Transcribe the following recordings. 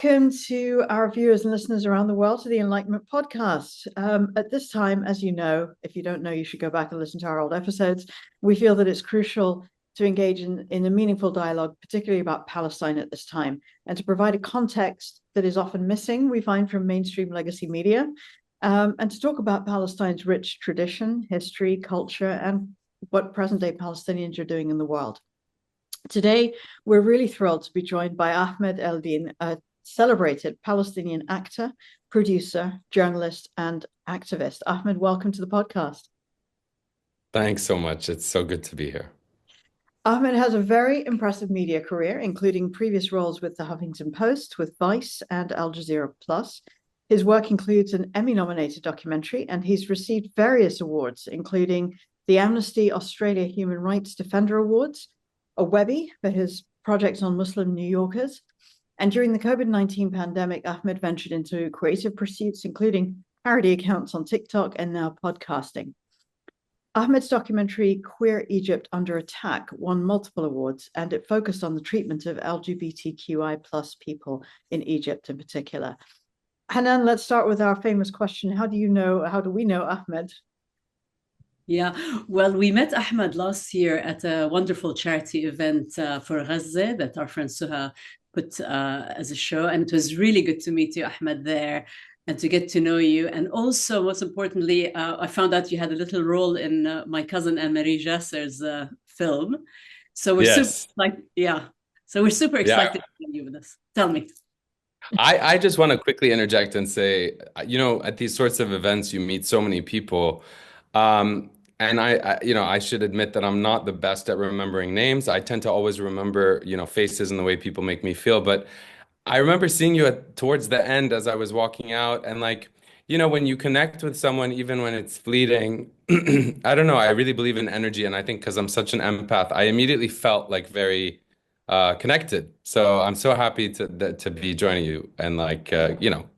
Welcome to our viewers and listeners around the world to the Enlightenment Podcast. At this time, as you know, if you don't know, you should go back and listen to our old episodes. We feel that it's crucial to engage in a meaningful dialogue, particularly about Palestine at this time, and to provide a context that is often missing, we find, from mainstream legacy media, and to talk about Palestine's rich tradition, history, culture, and what present-day Palestinians are doing in the world. Today, we're really thrilled to be joined by Ahmed Eldin, a celebrated Palestinian actor, producer, journalist, and activist. Ahmed, welcome to the podcast. Thanks so much. It's so good to be here. Ahmed has a very impressive media career, including previous roles with the Huffington Post, with Vice, and Al Jazeera Plus. His work includes an Emmy-nominated documentary, and he's received various awards, including the Amnesty Australia Human Rights Defender Awards, a Webby for his projects on Muslim New Yorkers. And during the COVID-19 pandemic, Ahmed ventured into creative pursuits, including parody accounts on TikTok and now podcasting. Ahmed's documentary, Queer Egypt Under Attack, won multiple awards, and it focused on the treatment of LGBTQI plus people in Egypt in particular. Hanan, let's start with our famous question. How do we know Ahmed? Yeah, well, we met Ahmed last year at a wonderful charity event for Gaza that our friend Suha put as a show. And it was really good to meet you, Ahmed, there and to get to know you. And also, most importantly, I found out you had a little role in my cousin Anne-Marie Jasser's film. So we're super Yes. excited. Yeah. So we're super Yeah. excited to have you with us. Tell me. I just want to quickly interject and say, at these sorts of events, you meet so many people. And I should admit that I'm not the best at remembering names. I tend to always remember, faces and the way people make me feel. But I remember seeing you towards the end as I was walking out. And when you connect with someone, even when it's fleeting, I don't know, I really believe in energy. And I think because I'm such an empath, I immediately felt like very connected. So I'm so happy to be joining you and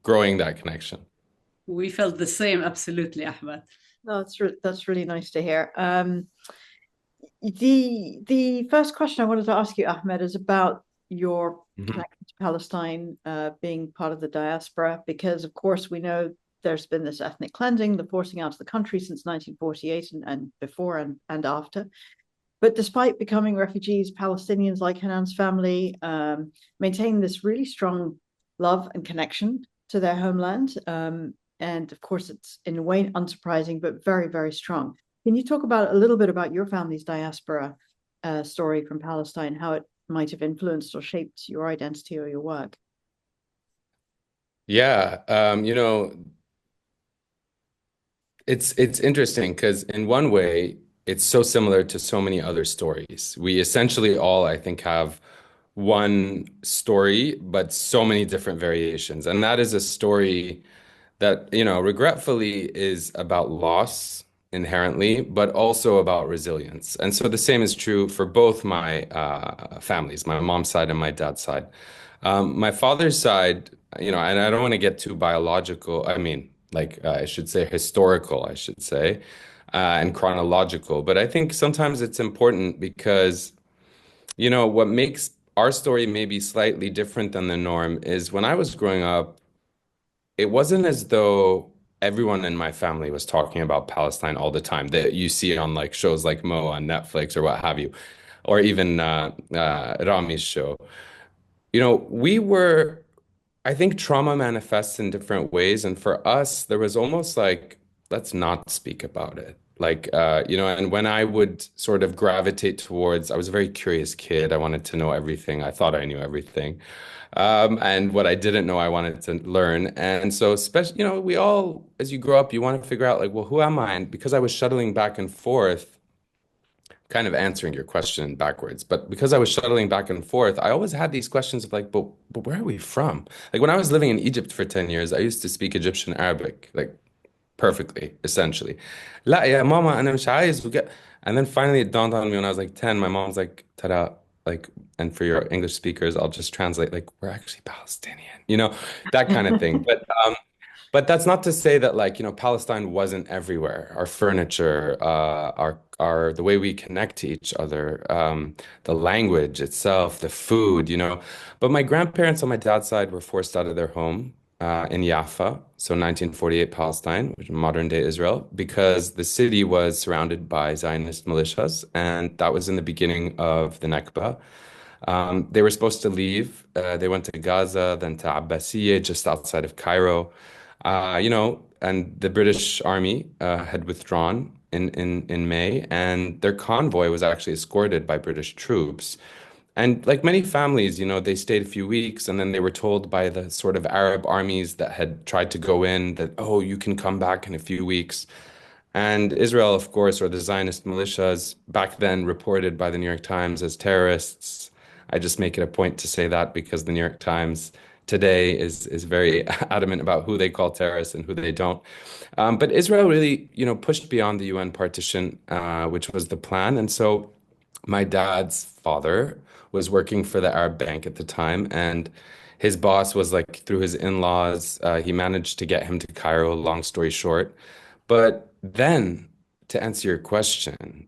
growing that connection. We felt the same, absolutely, Ahmed. No, that's really nice to hear. The first question I wanted to ask you, Ahmed, is about your Mhm. connection to Palestine, being part of the diaspora, because of course we know there's been this ethnic cleansing, the forcing out of the country since 1948 and before and after. But despite becoming refugees, Palestinians like Hanan's family maintain this really strong love and connection to their homeland. And of course, it's in a way unsurprising, but very, very strong. Can you talk about a little bit about your family's diaspora story from Palestine, how it might have influenced or shaped your identity or your work? Yeah, it's interesting because in one way, it's so similar to so many other stories. We essentially all, I think, have one story, but so many different variations. And that is a story that, regretfully is about loss inherently, but also about resilience. And so the same is true for both my families, my mom's side and my dad's side. My father's side, and I don't want to get too biological. I mean, I should say historical, I should say, and chronological. But I think sometimes it's important because, what makes our story maybe slightly different than the norm is when I was growing up, it wasn't as though everyone in my family was talking about Palestine all the time that you see on like shows like Mo on Netflix or what have you, or even Rami's show. We were, I think trauma manifests in different ways. And for us, there was almost like, let's not speak about it. And when I would sort of gravitate towards, I was a very curious kid. I wanted to know everything. I thought I knew everything. And what I didn't know, I wanted to learn. And so, especially, we all, as you grow up, you want to figure out, like, well, who am I? And because I was shuttling back and forth, kind of answering your question backwards, but because I was shuttling back and forth, I always had these questions of like, but where are we from? Like when I was living in Egypt for 10 years, I used to speak Egyptian Arabic, like perfectly, essentially. لا يا ماما أنا مش عايز And then finally it dawned on me when I was like 10, my mom's like, tada, like, and for your English speakers, I'll just translate, like, we're actually Palestinian, that kind of thing. But But that's not to say that, like, Palestine wasn't everywhere. Our furniture, our the way we connect to each other, the language itself, the food, But my grandparents on my dad's side were forced out of their home in Jaffa, so 1948 Palestine, which is modern day Israel, because the city was surrounded by Zionist militias, and that was in the beginning of the Nakba. They were supposed to leave. They went to Gaza, then to Abbasiyah, just outside of Cairo. And the British Army had withdrawn in May, and their convoy was actually escorted by British troops. And like many families, they stayed a few weeks, and then they were told by the sort of Arab armies that had tried to go in that, oh, you can come back in a few weeks. And Israel, of course, or the Zionist militias, back then reported by the New York Times as terrorists. I just make it a point to say that because the New York Times today is very adamant about who they call terrorists and who they don't. But Israel really, pushed beyond the UN partition, which was the plan. And so my dad's father was working for the Arab Bank at the time, and his boss was like through his in-laws, he managed to get him to Cairo, long story short. But then, to answer your question,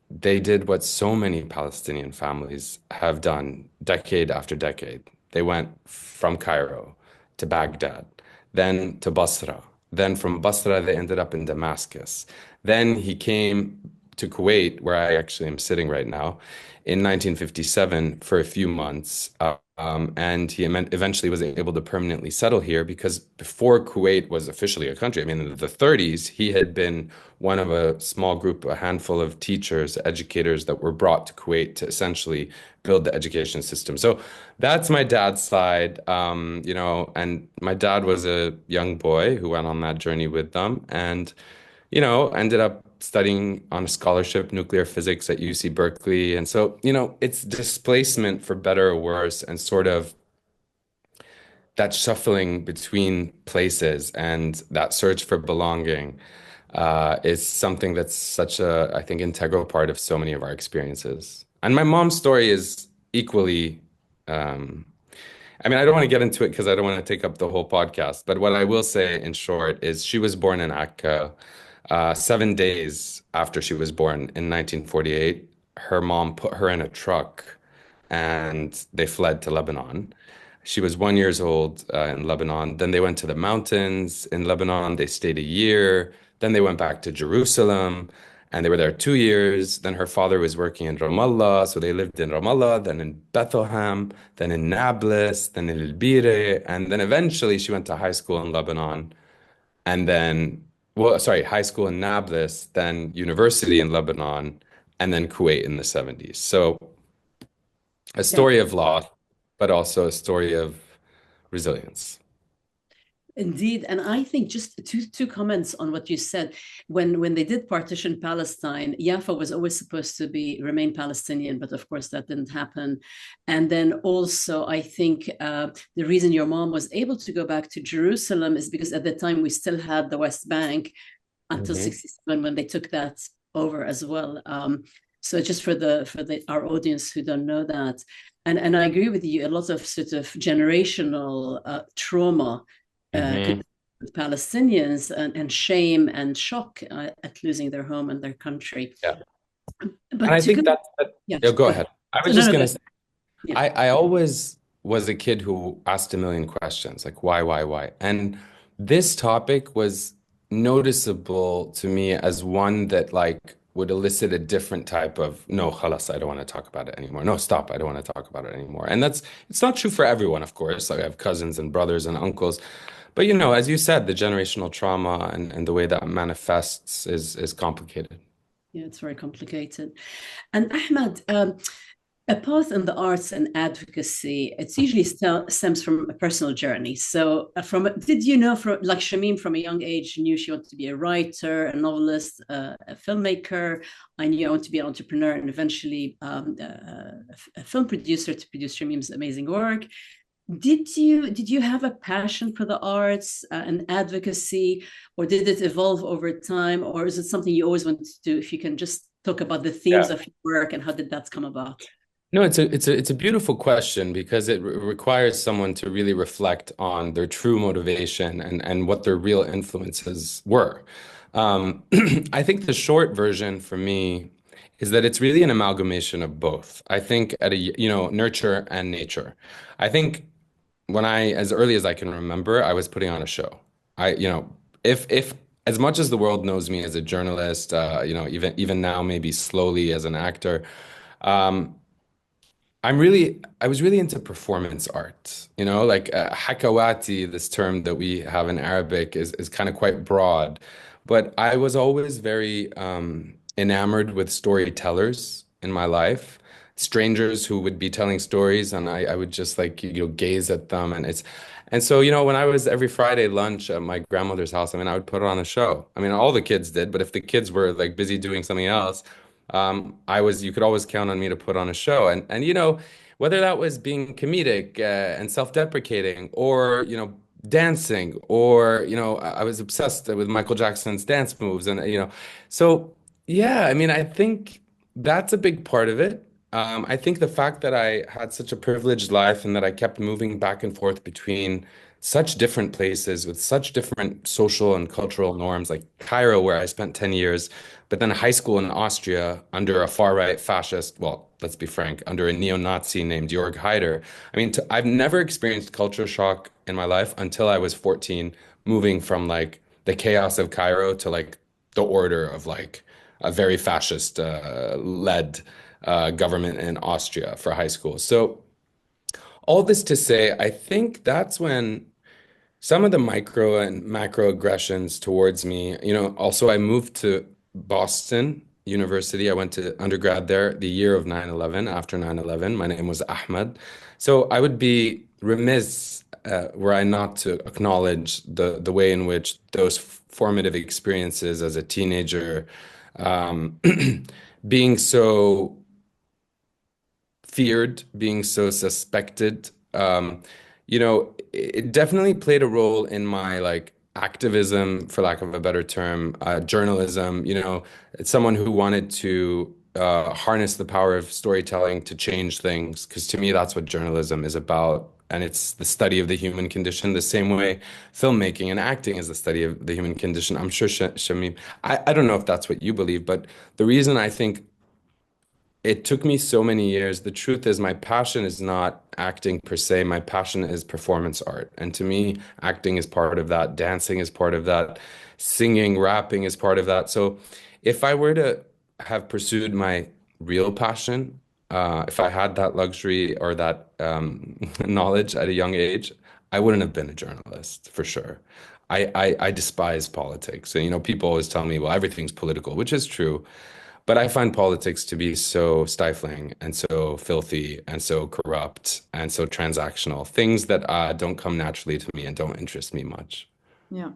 they did what so many Palestinian families have done decade after decade. They went from Cairo to Baghdad, then to Basra. Then from Basra, they ended up in Damascus. Then he came to Kuwait, where I actually am sitting right now, in 1957 for a few months. And he eventually was able to permanently settle here because before Kuwait was officially a country, I mean, in the 30s, he had been one of a small group, a handful of teachers, educators that were brought to Kuwait to essentially build the education system. So that's my dad's side, and my dad was a young boy who went on that journey with them and, ended up studying on a scholarship, nuclear physics at UC Berkeley. And so, it's displacement for better or worse and sort of that shuffling between places and that search for belonging is something that's such a, I think, integral part of so many of our experiences. And my mom's story is equally, I mean, I don't want to get into it because I don't want to take up the whole podcast. But what I will say in short is she was born in Akka. 7 days after she was born in 1948, her mom put her in a truck and they fled to Lebanon. She was 1 year old in Lebanon. Then they went to the mountains in Lebanon. They stayed a year. Then they went back to Jerusalem and they were there 2 years. Then her father was working in Ramallah. So they lived in Ramallah, then in Bethlehem, then in Nablus, then in El Bire. And then eventually she went to high school in Lebanon. And then, well, sorry, high school in Nablus, then university in Lebanon, and then Kuwait in the 70s. So a story of loss, but also a story of resilience. Indeed, and I think just two comments on what you said. When they did partition Palestine, Jaffa was always supposed to remain Palestinian, but of course that didn't happen. And then also, I think the reason your mom was able to go back to Jerusalem is because at the time we still had the West Bank until 67 when they took that over as well. So just for our audience who don't know that, and I agree with you, a lot of sort of generational trauma. With Palestinians and shame and shock at losing their home and their country. Yeah. But and I think go ahead. I was just going to say, I always was a kid who asked a million questions, like why? And this topic was noticeable to me as one that like would elicit a different type of, no, khalas, I don't want to talk about it anymore. No, stop, I don't want to talk about it anymore. And it's not true for everyone, of course. Like I have cousins and brothers and uncles. But, as you said, the generational trauma and the way that manifests is complicated. Yeah, it's very complicated. And Ahmed, a path in the arts and advocacy, it's usually stems from a personal journey. So did you know, like Shamim from a young age knew she wanted to be a writer, a novelist, a filmmaker. I knew I wanted to be an entrepreneur and eventually a film producer to produce Shamim's amazing work. Did you have a passion for the arts and advocacy, or did it evolve over time, or is it something you always wanted to do? If you can just talk about the themes of your work and how did that come about? No, it's a beautiful question because it re requires someone to really reflect on their true motivation and what their real influences were. Um, I think the short version for me is that it's really an amalgamation of both. I think at a, nurture and nature. I think when as early as I can remember, I was putting on a show. If as much as the world knows me as a journalist, even now maybe slowly as an actor. Um, I was really into performance art, like hakawati, this term that we have in Arabic is kind of quite broad, but I was always very enamored with storytellers in my life, strangers who would be telling stories, and I would just like, gaze at them, and so, when I was every Friday lunch at my grandmother's house, I mean, I would put on a show. I mean, all the kids did, but if the kids were like busy doing something else, you could always count on me to put on a show. And whether that was being comedic and self-deprecating or, dancing or, I was obsessed with Michael Jackson's dance moves and, so yeah, I mean, I think that's a big part of it. I think the fact that I had such a privileged life and that I kept moving back and forth between such different places with such different social and cultural norms, like Cairo, where I spent 10 years, but then high school in Austria under a far-right fascist, well, let's be frank, under a neo-Nazi named Jörg Haider. I mean, I've never experienced culture shock in my life until I was 14, moving from like the chaos of Cairo to like the order of like a very fascist led government in Austria for high school. So all this to say, I think that's when some of the micro and macro aggressions towards me, also I moved to Boston University. I went to undergrad there the year of 9/11, after 9/11. My name was Ahmed. So I would be remiss were I not to acknowledge the way in which those formative experiences as a teenager, um, being so feared, being so suspected. It definitely played a role in my like activism, for lack of a better term, journalism. It's someone who wanted to harness the power of storytelling to change things, because to me, that's what journalism is about. And it's the study of the human condition, the same way filmmaking and acting is the study of the human condition. I'm sure, Shamim, I don't know if that's what you believe, but the reason I think it took me so many years. The truth is, my passion is not acting per se. My passion is performance art. And to me, acting is part of that. Dancing is part of that. Singing, rapping is part of that. So if I were to have pursued my real passion, if I had that luxury or that knowledge at a young age, I wouldn't have been a journalist for sure. I despise politics. And, people always tell me, well, everything's political, which is true. But I find politics to be so stifling and so filthy and so corrupt and so transactional, things that don't come naturally to me and don't interest me much. Yeah.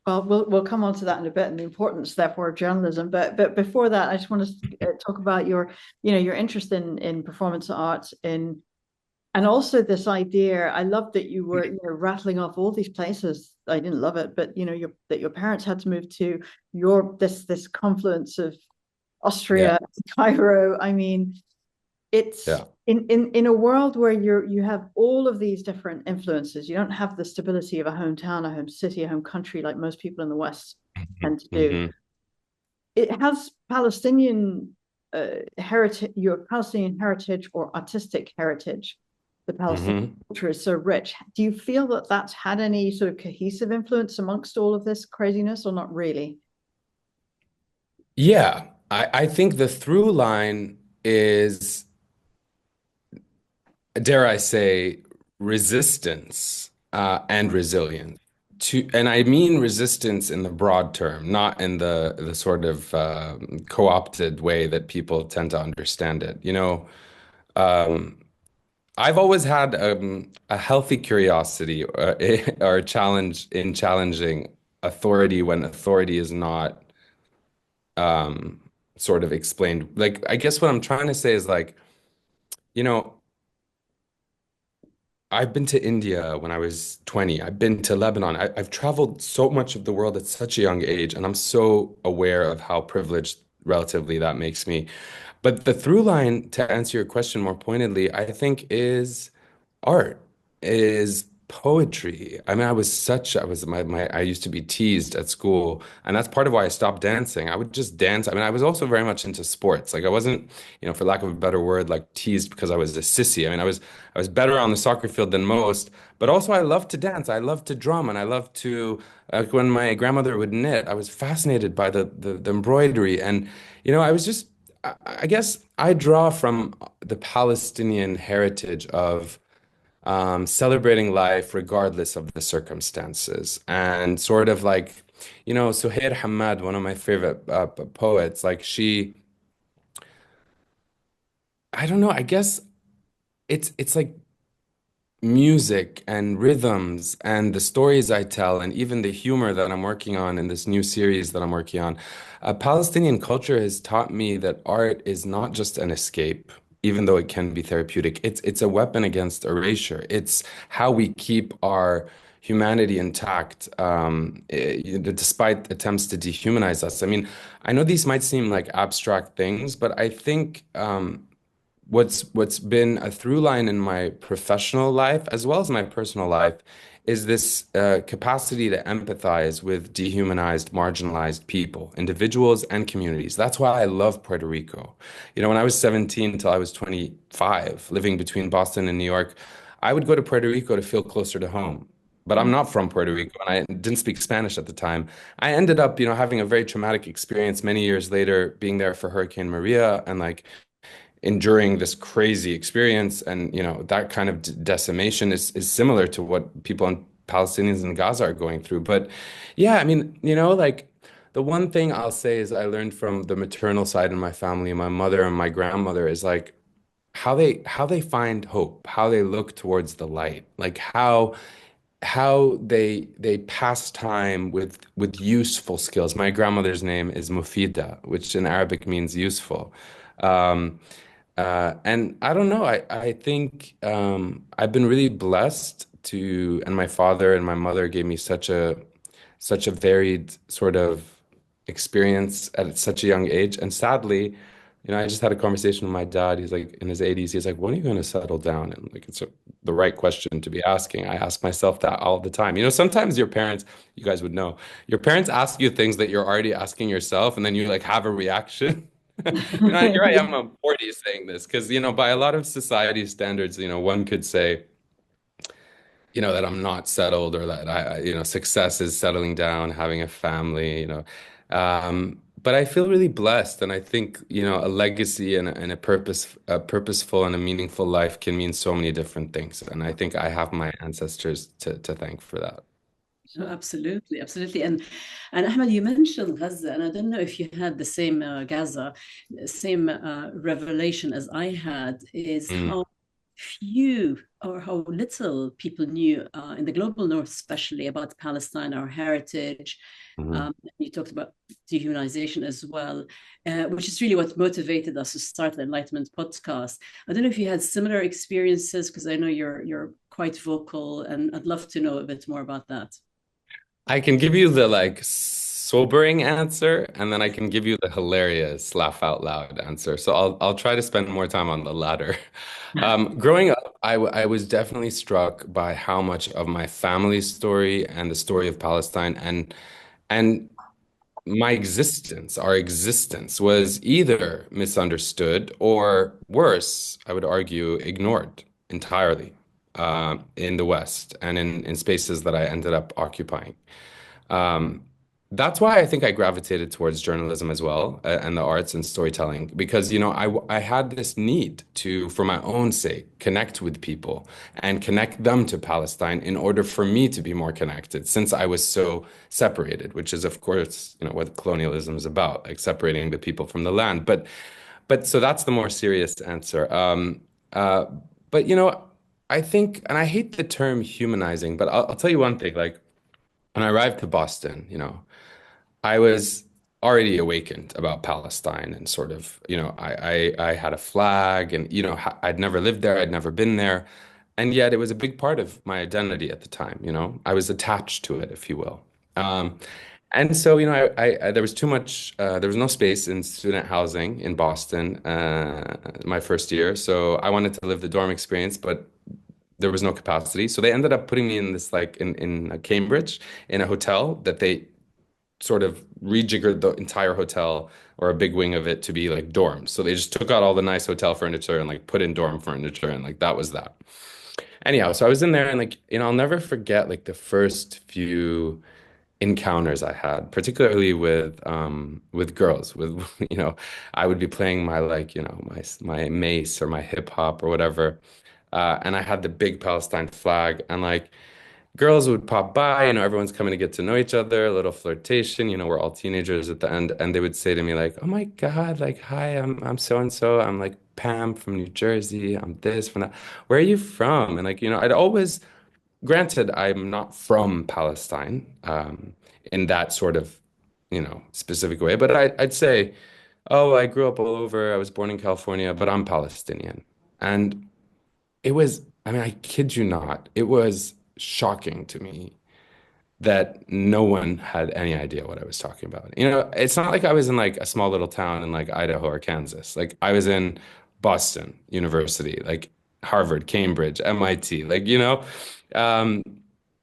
Well, we'll come on to that in a bit and the importance, therefore, of journalism. But before that, I just want to talk about your interest in performance art and also this idea. I love that you were rattling off all these places. I didn't love it, but that your parents had to move to this confluence of Austria, Cairo. I mean, it's in a world where you have all of these different influences. You don't have the stability of a hometown, a home city, a home country like most people in the West tend to do. It has Palestinian heritage, your Palestinian heritage or artistic heritage. The Palestinian culture is so rich. Do you feel that that's had any sort of cohesive influence amongst all of this craziness, or not really? Yeah, I think the through line is, dare I say, resistance and resilience. And I mean resistance in the broad term, not in the sort of co-opted way that people tend to understand it. I've always had a healthy curiosity or a challenge in challenging authority when authority is not sort of explained. Like, I guess what I'm trying to say is like, you know, I've been to India when I was 20. I've been to Lebanon. I've traveled so much of the world at such a young age, and I'm so aware of how privileged relatively that makes me. But the through line, to answer your question more pointedly, I think is art, is poetry. I mean, I was I used to be teased at school, and that's part of why I stopped dancing. I would just dance. I mean, I was also very much into sports. Like I wasn't, for lack of a better word, like teased because I was a sissy. I mean, I was better on the soccer field than most, but also I loved to dance. I loved to drum, and I loved to like when my grandmother would knit, I was fascinated by the embroidery, and I was just I guess I draw from the Palestinian heritage of celebrating life regardless of the circumstances. And sort of like, Suhair Hamad, one of my favorite poets, like I don't know, I guess it's like music and rhythms and the stories I tell, and even the humor that I'm working on in this new series that I'm working on. Palestinian culture has taught me that art is not just an escape, even though it can be therapeutic. It's a weapon against erasure. It's how we keep our humanity intact, despite attempts to dehumanize us. I mean, I know these might seem like abstract things, but I think what's been a through line in my professional life as well as my personal life is this capacity to empathize with dehumanized, marginalized people, individuals and communities. That's why I love Puerto Rico. When I was 17 until I was 25, living between Boston and New York, I would go to Puerto Rico to feel closer to home. But I'm not from Puerto Rico, and I didn't speak Spanish at the time. I ended up, having a very traumatic experience many years later, being there for Hurricane Maria, and like enduring this crazy experience, and that kind of decimation is similar to what people in Palestinians in Gaza are going through. But yeah, I mean, like the one thing I'll say is I learned from the maternal side in my family, my mother and my grandmother, is like how they find hope, how they look towards the light, like how they pass time with useful skills. My grandmother's name is Mufida, which in Arabic means useful. Um, and I don't know. I think I've been really blessed and my father and my mother gave me such a varied sort of experience at such a young age. And sadly, I just had a conversation with my dad. He's like in his 80s. He's like, when are you going to settle down? And like, the right question to be asking. I ask myself that all the time. Sometimes your parents, you guys would know, your parents ask you things that you're already asking yourself, and then you like have a reaction. Here I am, I'm 40 saying this because, by a lot of society standards, one could say, that I'm not settled, or that success is settling down, having a family, But I feel really blessed, and I think, a legacy and a purposeful and a meaningful life can mean so many different things. And I think I have my ancestors to thank for that. Oh, absolutely, absolutely. And Ahmed, you mentioned Gaza, and I don't know if you had the same Gaza, same revelation as I had, is how few or how little people knew in the global north, especially about Palestine, our heritage. You talked about dehumanization as well, which is really what motivated us to start the Enlightenment podcast. I don't know if you had similar experiences, because I know you're quite vocal, and I'd love to know a bit more about that. I can give you the like sobering answer, and then I can give you the hilarious laugh out loud answer. So I'll try to spend more time on the latter. Growing up, I was definitely struck by how much of my family's story and the story of Palestine and my existence, our existence, was either misunderstood or worse, I would argue, ignored entirely in the West and in spaces that I ended up occupying. Um, that's why I think I gravitated towards journalism as well, and the arts and storytelling, because I had this need to, for my own sake, connect with people and connect them to Palestine in order for me to be more connected, since I was so separated, which is of course what colonialism is about, like separating the people from the land. But so that's the more serious answer. Uh, but I think, and I hate the term humanizing, but I'll tell you one thing, like. When I arrived to Boston, I was already awakened about Palestine, and sort of, I had a flag, and, I'd never lived there, I'd never been there. And yet it was a big part of my identity at the time, I was attached to it, if you will. And so, I there was too much, there was no space in student housing in Boston, my first year. So I wanted to live the dorm experience, but there was no capacity. So they ended up putting me in this like in Cambridge in a hotel that they sort of rejiggered the entire hotel or a big wing of it to be like dorms. So they just took out all the nice hotel furniture and like put in dorm furniture and like that was that. Anyhow, so I was in there and like, I'll never forget like the first few encounters I had, particularly with girls, with I would be playing my like, my mace or my hip hop or whatever. And I had the big Palestine flag and like girls would pop by, everyone's coming to get to know each other, a little flirtation, we're all teenagers at the end, and they would say to me like, "Oh my God, like hi, I'm so and so. I'm like Pam from New Jersey. I'm this from that. Where are you from?" And like, I'd always, granted, I'm not from Palestine, in that sort of, specific way, but I'd say, "Oh, I grew up all over. I was born in California, but I'm Palestinian." And it was, I mean, I kid you not, it was shocking to me that no one had any idea what I was talking about. It's not like I was in like a small little town in like Idaho or Kansas. Like I was in Boston University, like Harvard, Cambridge, MIT, like, um,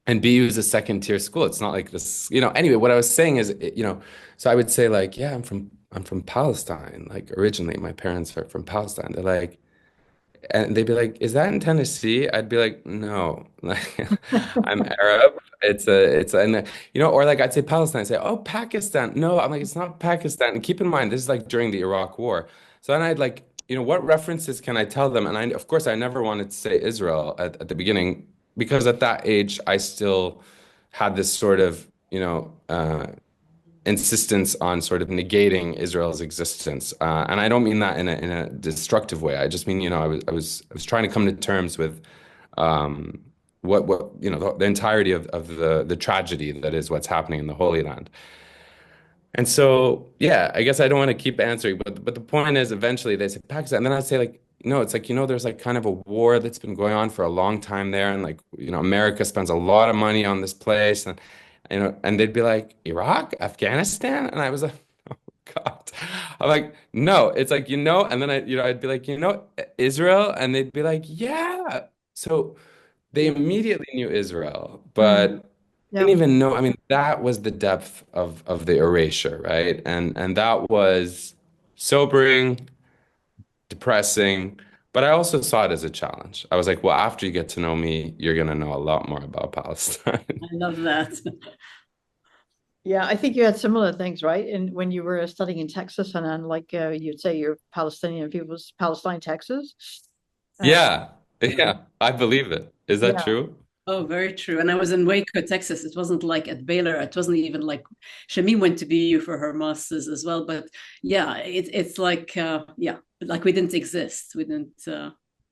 and BU is a second tier school. It's not like this, anyway, what I was saying is, so I would say like, yeah, I'm from Palestine. Like originally my parents are from Palestine. They're like, and they'd be like, "Is that in Tennessee?" I'd be like, "No, like I'm Arab. And or like I'd say Palestine. I'd say, "Oh, Pakistan." No, I'm like, it's not Pakistan. And keep in mind, this is like during the Iraq War. So then I'd like, what references can I tell them? And of course, I never wanted to say Israel at the beginning because at that age, I still had this sort of, insistence on sort of negating Israel's existence. And I don't mean that in a destructive way. I just mean, I was trying to come to terms with um, what the entirety of the tragedy that is what's happening in the Holy Land. And so, yeah, I guess I don't want to keep answering, but the point is, eventually they say Pakistan, and then I'd say like, no, it's like there's like kind of a war that's been going on for a long time there, and like America spends a lot of money on this place, and and they'd be like Iraq, Afghanistan, and I was like, oh God, I'm like, no, it's like and then I'd be like, Israel, and they'd be like, yeah, so they immediately knew Israel, Mm, but yeah. didn't even know. I mean, that was the depth of the erasure, right? And that was sobering, depressing, but I also saw it as a challenge. I was like, well, after you get to know me, you're gonna know a lot more about Palestine. I love that. Yeah, I think you had similar things, right? And when you were studying in Texas, and then like you'd say you're Palestinian people's Palestine, Texas. Uh, Yeah, yeah, I believe it. Is that yeah, true? Oh, very true. And I was in Waco, Texas. It wasn't like at Baylor. It wasn't even like Shamim went to BU for her master's as well. But yeah, it's like yeah, like we didn't exist. We didn't.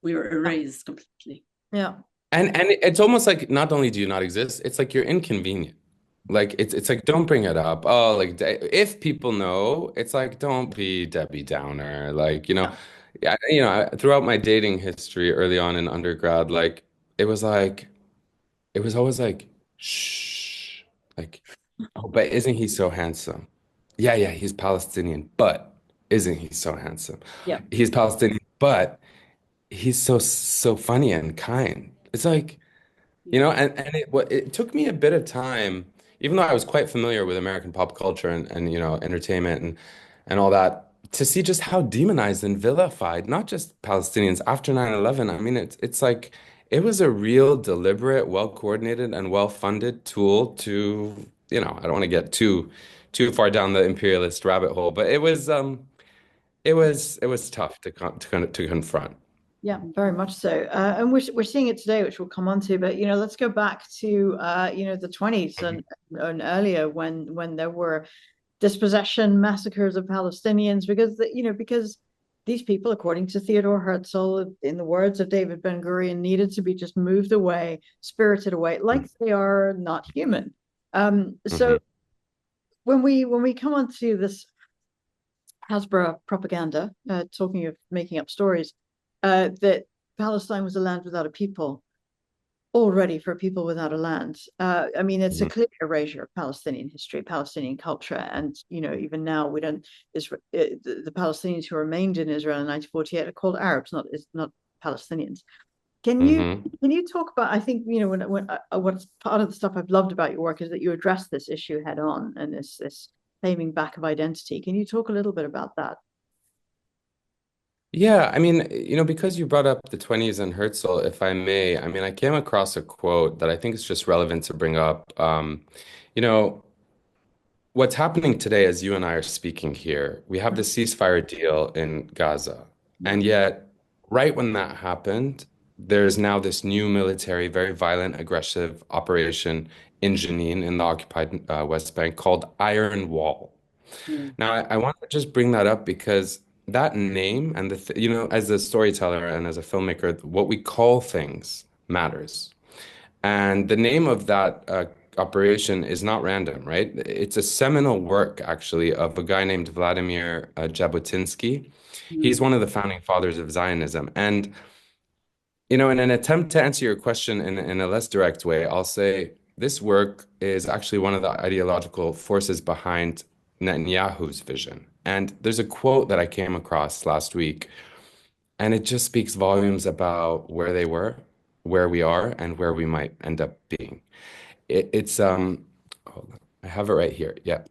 We were erased completely. yeah, And it's almost like not only do you not exist, it's like you're inconvenient. Like it's like don't bring it up. Oh, like if people know, it's like don't be Debbie Downer. Like, yeah, yeah, throughout my dating history early on in undergrad, like it was like it was always like shh. Like, oh, but isn't he so handsome? Yeah, yeah, he's Palestinian, but isn't he so handsome? yeah, He's Palestinian, but he's so funny and kind. It's like Yeah. and it took me a bit of time, even though I was quite familiar with American pop culture and entertainment and all that, to see just how demonized and vilified not just Palestinians after 9/11. I mean, it's like it was a real deliberate, well coordinated, and well funded tool to, I don't want to get too far down the imperialist rabbit hole, but it was tough to confront. yeah, very much so. And we're seeing it today, which we'll come on to. But let's go back to the 20s and earlier when there were dispossession massacres of Palestinians because these people, according to Theodore Herzl, in the words of David Ben-Gurion, needed to be just moved away, spirited away, like they are not human. So Mhm. when we come on to this Hasbro propaganda, talking of making up stories, that Palestine was a land without a people. already for people without a land. I mean, it's a Mhm. clear erasure of Palestinian history, Palestinian culture, and even now we don't. The Palestinians who remained in Israel in 1948 are called Arabs, not Palestinians. Can you Mhm. can you talk about? I think what's part of the stuff I've loved about your work is that you address this issue head on and this claiming back of identity. Can you talk a little bit about that? Yeah, I mean, because you brought up the 20s and Herzl, if I may, I mean, I came across a quote that I think is just relevant to bring up. You know, what's happening today as you and I are speaking here, we have the ceasefire deal in Gaza. Yeah. And yet, right when that happened, there's now this new military, very violent, aggressive operation in Jenin in the occupied West Bank called Iron Wall. Mm. Now, I want to just bring that up because that name and as a storyteller and as a filmmaker, what we call things matters. And the name of that operation is not random, right? It's a seminal work, actually, of a guy named Vladimir Jabotinsky. He's Mm. one of the founding fathers of Zionism. And, in an attempt to answer your question in a less direct way, I'll say this work is actually one of the ideological forces behind Netanyahu's vision. And there's a quote that I came across last week, and it just speaks volumes about where they were, where we are, and where we might end up being. It's hold on. I have it right here. Yeah.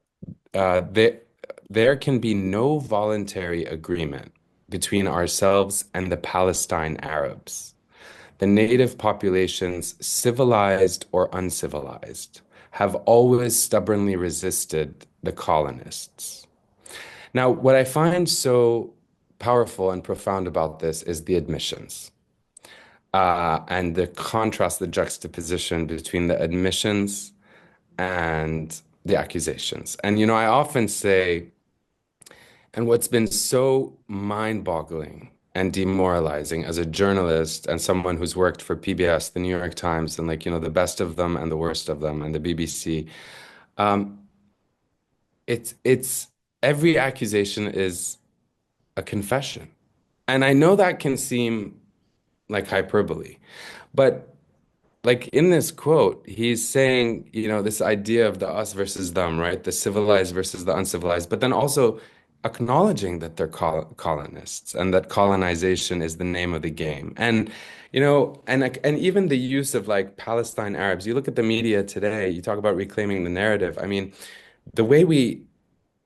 There can be no voluntary agreement between ourselves and the Palestine Arabs. The native populations, civilized or uncivilized, have always stubbornly resisted the colonists. Now, what I find so powerful and profound about this is the admissions and the contrast, the juxtaposition between the admissions and the accusations. And, I often say, and what's been so mind-boggling and demoralizing as a journalist and someone who's worked for PBS, the New York Times, and the best of them and the worst of them, and the BBC, um, it's every accusation is a confession. And I know that can seem like hyperbole, but like in this quote, he's saying, this idea of the us versus them, right? The civilized versus the uncivilized, but then also acknowledging that they're colonists and that colonization is the name of the game. And, and even the use of like Palestine Arabs, you look at the media today, you talk about reclaiming the narrative. I mean, the way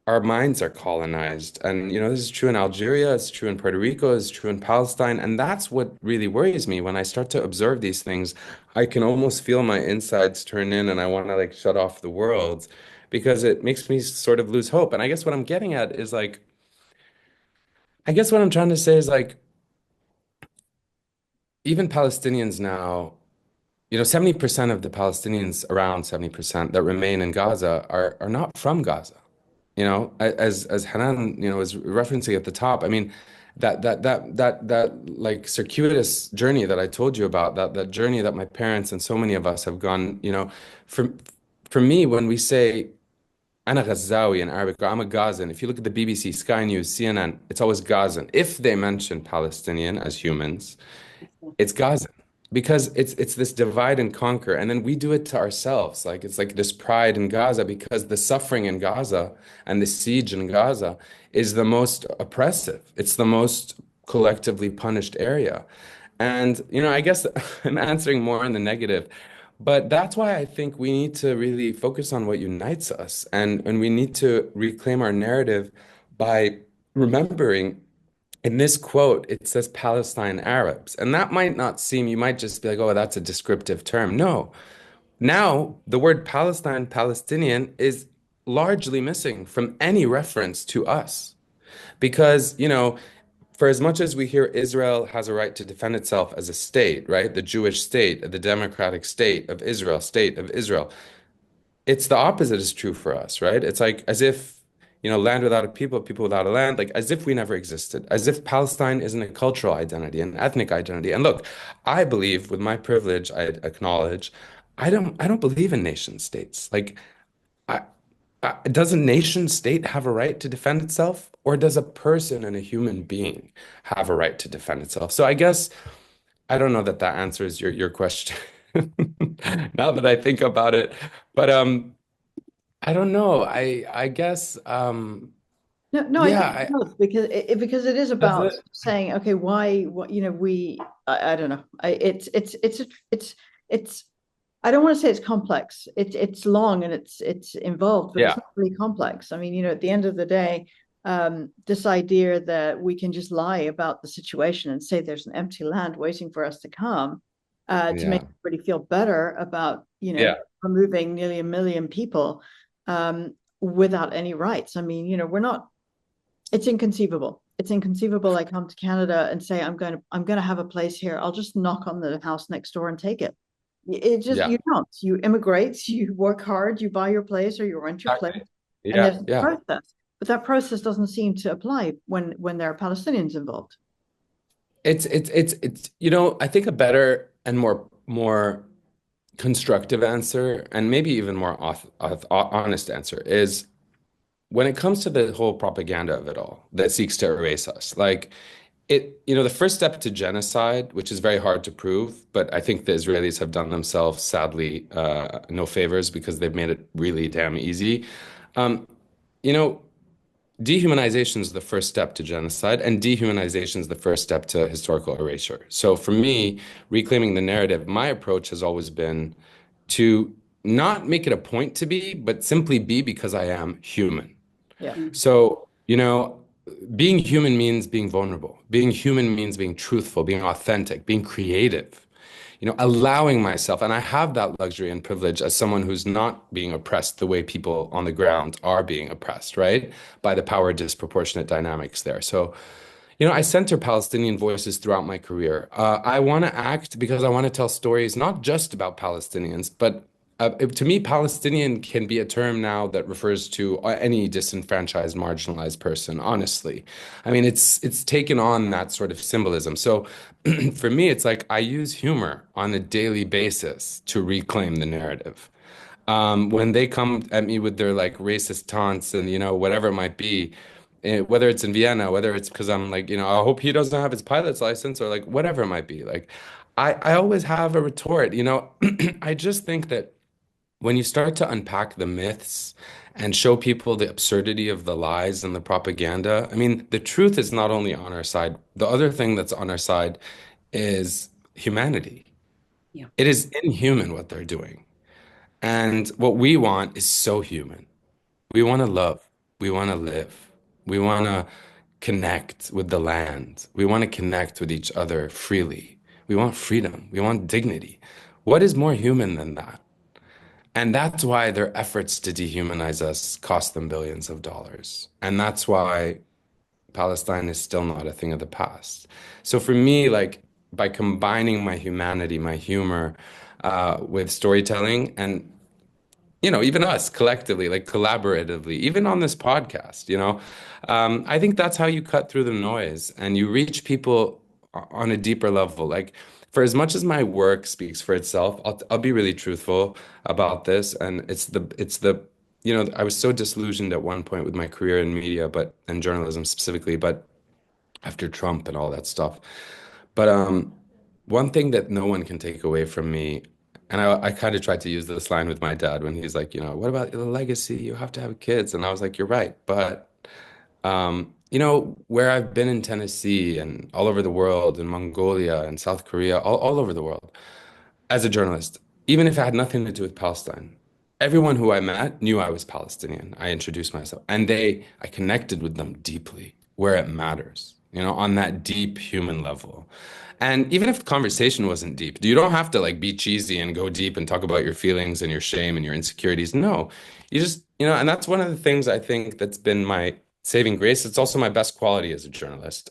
our minds are colonized. And, this is true in Algeria, it's true in Puerto Rico, it's true in Palestine. And that's what really worries me. When I start to observe these things, I can almost feel my insides turn in and I want to like shut off the world because it makes me sort of lose hope. And I guess what I'm getting at is like, I guess what I'm trying to say is like, even Palestinians now, 70% of the Palestinians, around 70% that remain in Gaza are not from Gaza. As Hanan, was referencing at the top, I mean, that like circuitous journey that I told you about, that journey that my parents and so many of us have gone, for for me, when we say أنا غزاوي in Arabic, or I'm a Gazan, if you look at the BBC, Sky News, CNN, it's always Gazan. If they mention Palestinian as humans, it's Gaza because it's this divide and conquer, and then we do it to ourselves. Like it's like this pride in Gaza because the suffering in Gaza and the siege in Gaza is the most oppressive. It's the most collectively punished area. And I guess I'm answering more in the negative, but that's why I think we need to really focus on what unites us, and we need to reclaim our narrative by remembering in this quote, it says Palestine Arabs. And that might not seem, you might just be like, oh, that's a descriptive term. No. Now, the word Palestine, Palestinian is largely missing from any reference to us. Because, for as much as we hear Israel has a right to defend itself as a state, right? The Jewish state, the democratic state of Israel, it's the opposite is true for us, right? It's like as if, land without a people, people without a land, like as if we never existed, as if Palestine isn't a cultural identity, an ethnic identity. And look, I believe with my privilege, I acknowledge, I don't believe in nation states. Like, I, does a nation state have a right to defend itself, or does a person and a human being have a right to defend itself? So I guess I don't know that that answers your question. Now that I think about it. But I don't know. I guess No, I yeah, think it does because it is does about it? saying, okay, why, what, I don't know. It's, I don't want to say it's complex. It's long and it's involved, but it's Yeah. not really complex. I mean, at the end of the day, this idea that we can just lie about the situation and say there's an empty land waiting for us to come, to make Yeah. everybody feel better about, Yeah. removing nearly 1 million people, without any rights. I mean, we're not. It's inconceivable. It's inconceivable. I come to Canada and say I'm going to have a place here. I'll just knock on the house next door and take it. It just, Yeah. you don't. You immigrate, you work hard, you buy your place or you rent your place, Exactly. and Yeah. there's a Yeah. process. But that process doesn't seem to apply when there are Palestinians involved. It's I think a better and more constructive answer, and maybe even more honest answer, is when it comes to the whole propaganda of it all that seeks to erase us. Like the first step to genocide, which is very hard to prove, but I think the Israelis have done themselves, sadly, no favors because they've made it really damn easy. Um, you know, Dehumanization is the first step to genocide, and dehumanization is the first step to historical erasure. So for me, reclaiming the narrative, my approach has always been to not make it a point to be, but simply be because I am human. Yeah. So, being human means being vulnerable. Being human means being truthful, being authentic, being creative, allowing myself. And I have that luxury and privilege as someone who's not being oppressed the way people on the ground are being oppressed, right? By the power disproportionate dynamics there. So, I center Palestinian voices throughout my career. I want to act because I want to tell stories not just about Palestinians, but to me, Palestinian can be a term now that refers to any disenfranchised, marginalized person, honestly. I mean, it's taken on that sort of symbolism. So for me, it's like I use humor on a daily basis to reclaim the narrative. When they come at me with their like racist taunts and whatever it might be, whether it's in Vienna, whether it's because I'm like, I hope he doesn't have his pilot's license or like whatever it might be. Like, I always have a retort. I just think that when you start to unpack the myths and show people the absurdity of the lies and the propaganda, I mean, the truth is not only on our side. The other thing that's on our side is humanity. Yeah. It is inhuman what they're doing. And what we want is so human. We want to love. We want to live. We want to connect with the land. We want to connect with each other freely. We want freedom. We want dignity. What is more human than that? And that's why their efforts to dehumanize us cost them billions of dollars. And that's why Palestine is still not a thing of the past. So for me, like by combining my humanity, my humor, with storytelling and even us collectively, like collaboratively, even on this podcast, I think that's how you cut through the noise and you reach people on a deeper level. Like, for as much as my work speaks for itself, I'll be really truthful about this. And I was so disillusioned at one point with my career in media, and journalism specifically, but after Trump and all that stuff. But one thing that no one can take away from me, and I kind of tried to use this line with my dad when he's like, what about the legacy? You have to have kids. And I was like, you're right. But, where I've been in Tennessee and all over the world, in Mongolia and South Korea, all over the world, as a journalist, even if it had nothing to do with Palestine, everyone who I met knew I was Palestinian. I introduced myself and I connected with them deeply where it matters, on that deep human level. And even if the conversation wasn't deep, you don't have to like be cheesy and go deep and talk about your feelings and your shame and your insecurities. No, you just, and that's one of the things I think that's been my saving grace. It's also my best quality as a journalist.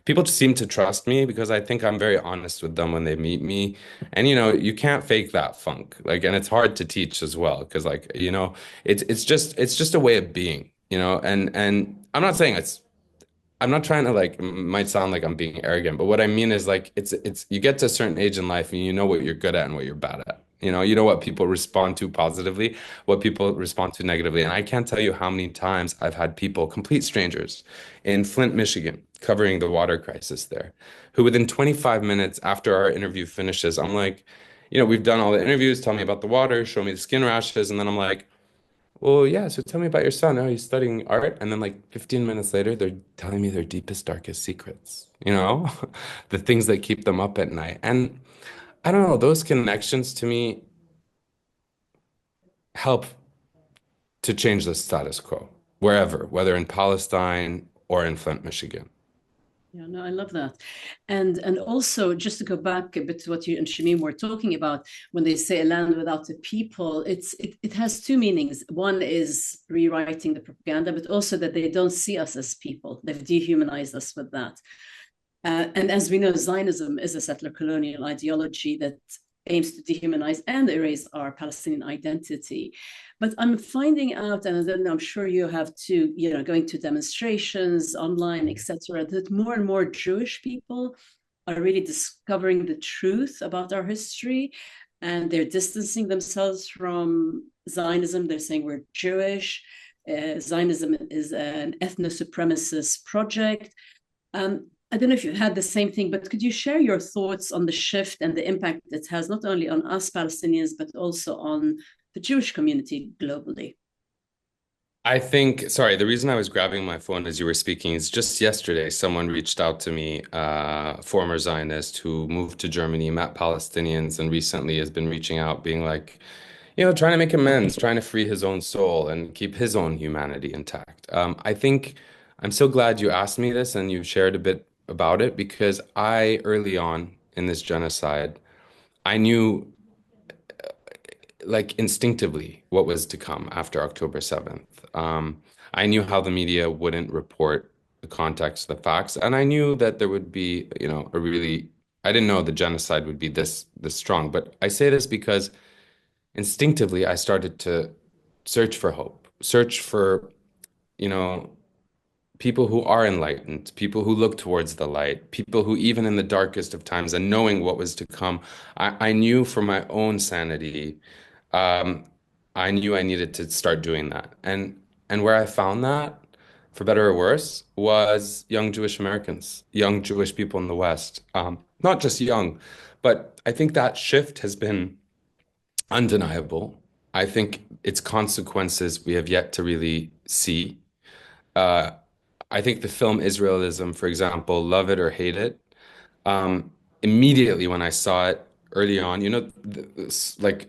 People just seem to trust me because I think I'm very honest with them when they meet me. And you can't fake that funk. Like, and it's hard to teach as well because like, it's just a way of being, and I'm not trying to like might sound like I'm being arrogant, but what I mean is like it's you get to a certain age in life and you know what you're good at and what you're bad at. You know what people respond to positively, what people respond to negatively. And I can't tell you how many times I've had people, complete strangers in Flint, Michigan, covering the water crisis there, who within 25 minutes after our interview finishes, I'm like, we've done all the interviews, tell me about the water, show me the skin rashes, and then I'm like, well, yeah, so tell me about your son. Oh, he's studying art. And then like 15 minutes later, they're telling me their deepest, darkest secrets, the things that keep them up at night. And I don't know, those connections to me help to change the status quo, wherever, whether in Palestine or in Flint, Michigan. Yeah, no, I love that. And also just to go back a bit to what you and Shamim were talking about, when they say a land without a people, it has two meanings. One is rewriting the propaganda, but also that they don't see us as people. They've dehumanized us with that. And as we know, Zionism is a settler colonial ideology that aims to dehumanize and erase our Palestinian identity. But I'm finding out, and then I'm sure you have too, going to demonstrations online, etc., that more and more Jewish people are really discovering the truth about our history, and they're distancing themselves from Zionism. They're saying we're Jewish. Zionism is an ethno-supremacist project. I don't know if you've had the same thing, but could you share your thoughts on the shift and the impact it has not only on us Palestinians, but also on the Jewish community globally? I think, sorry, the reason I was grabbing my phone as you were speaking is just yesterday, someone reached out to me, former Zionist who moved to Germany, met Palestinians, and recently has been reaching out, being like, trying to make amends, trying to free his own soul and keep his own humanity intact. I think I'm so glad you asked me this and you shared a bit about it because I, early on in this genocide, I knew like instinctively what was to come after October 7th. I knew how the media wouldn't report the context, the facts, and I knew that there would be, I didn't know the genocide would be this strong. But I say this because instinctively I started to search for hope, search for, you know, people who are enlightened, people who look towards the light, people who, even in the darkest of times and knowing what was to come, I knew for my own sanity, um, I knew I needed to start doing that. And where I found that, for better or worse, was young Jewish Americans, young Jewish people in the West. Not just young, but I think that shift has been undeniable. I think its consequences we have yet to really see. Uh, I think the film Israelism, for example, love it or hate it, immediately when I saw it early on, like,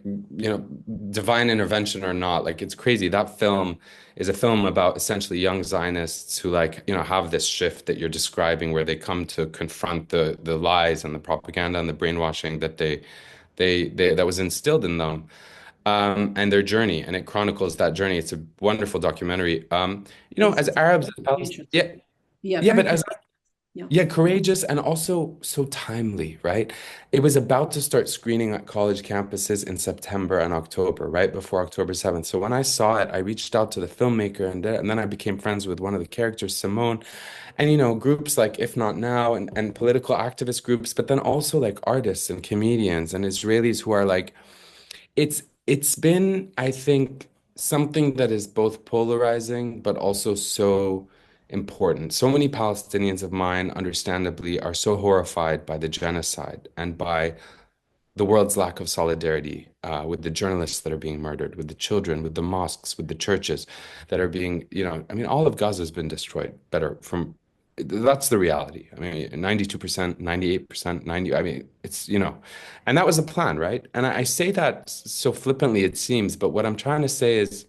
divine intervention or not, like it's crazy. That film is a film about essentially young Zionists who have this shift that you're describing where they come to confront the lies and the propaganda and the brainwashing that that was instilled in them. And their journey, and it chronicles that journey. It's a wonderful documentary. As Arabs, yeah, Yeah, yeah, very but as yeah. yeah, courageous and also so timely, right? It was about to start screening at college campuses in September and October, right before October 7th. So when I saw it, I reached out to the filmmaker and then I became friends with one of the characters, Simone, and groups like If Not Now and political activist groups, but then also like artists and comedians and Israelis who are like, it's been, I think, something that is both polarizing but also so important. So many Palestinians of mine, understandably, are so horrified by the genocide and by the world's lack of solidarity with the journalists that are being murdered, with the children, with the mosques, with the churches that are being, I mean, all of Gaza has been destroyed. That's the reality. I mean, 92%, 98%, 90, I mean, it's, and that was the plan, right? And I say that so flippantly, it seems, but what I'm trying to say is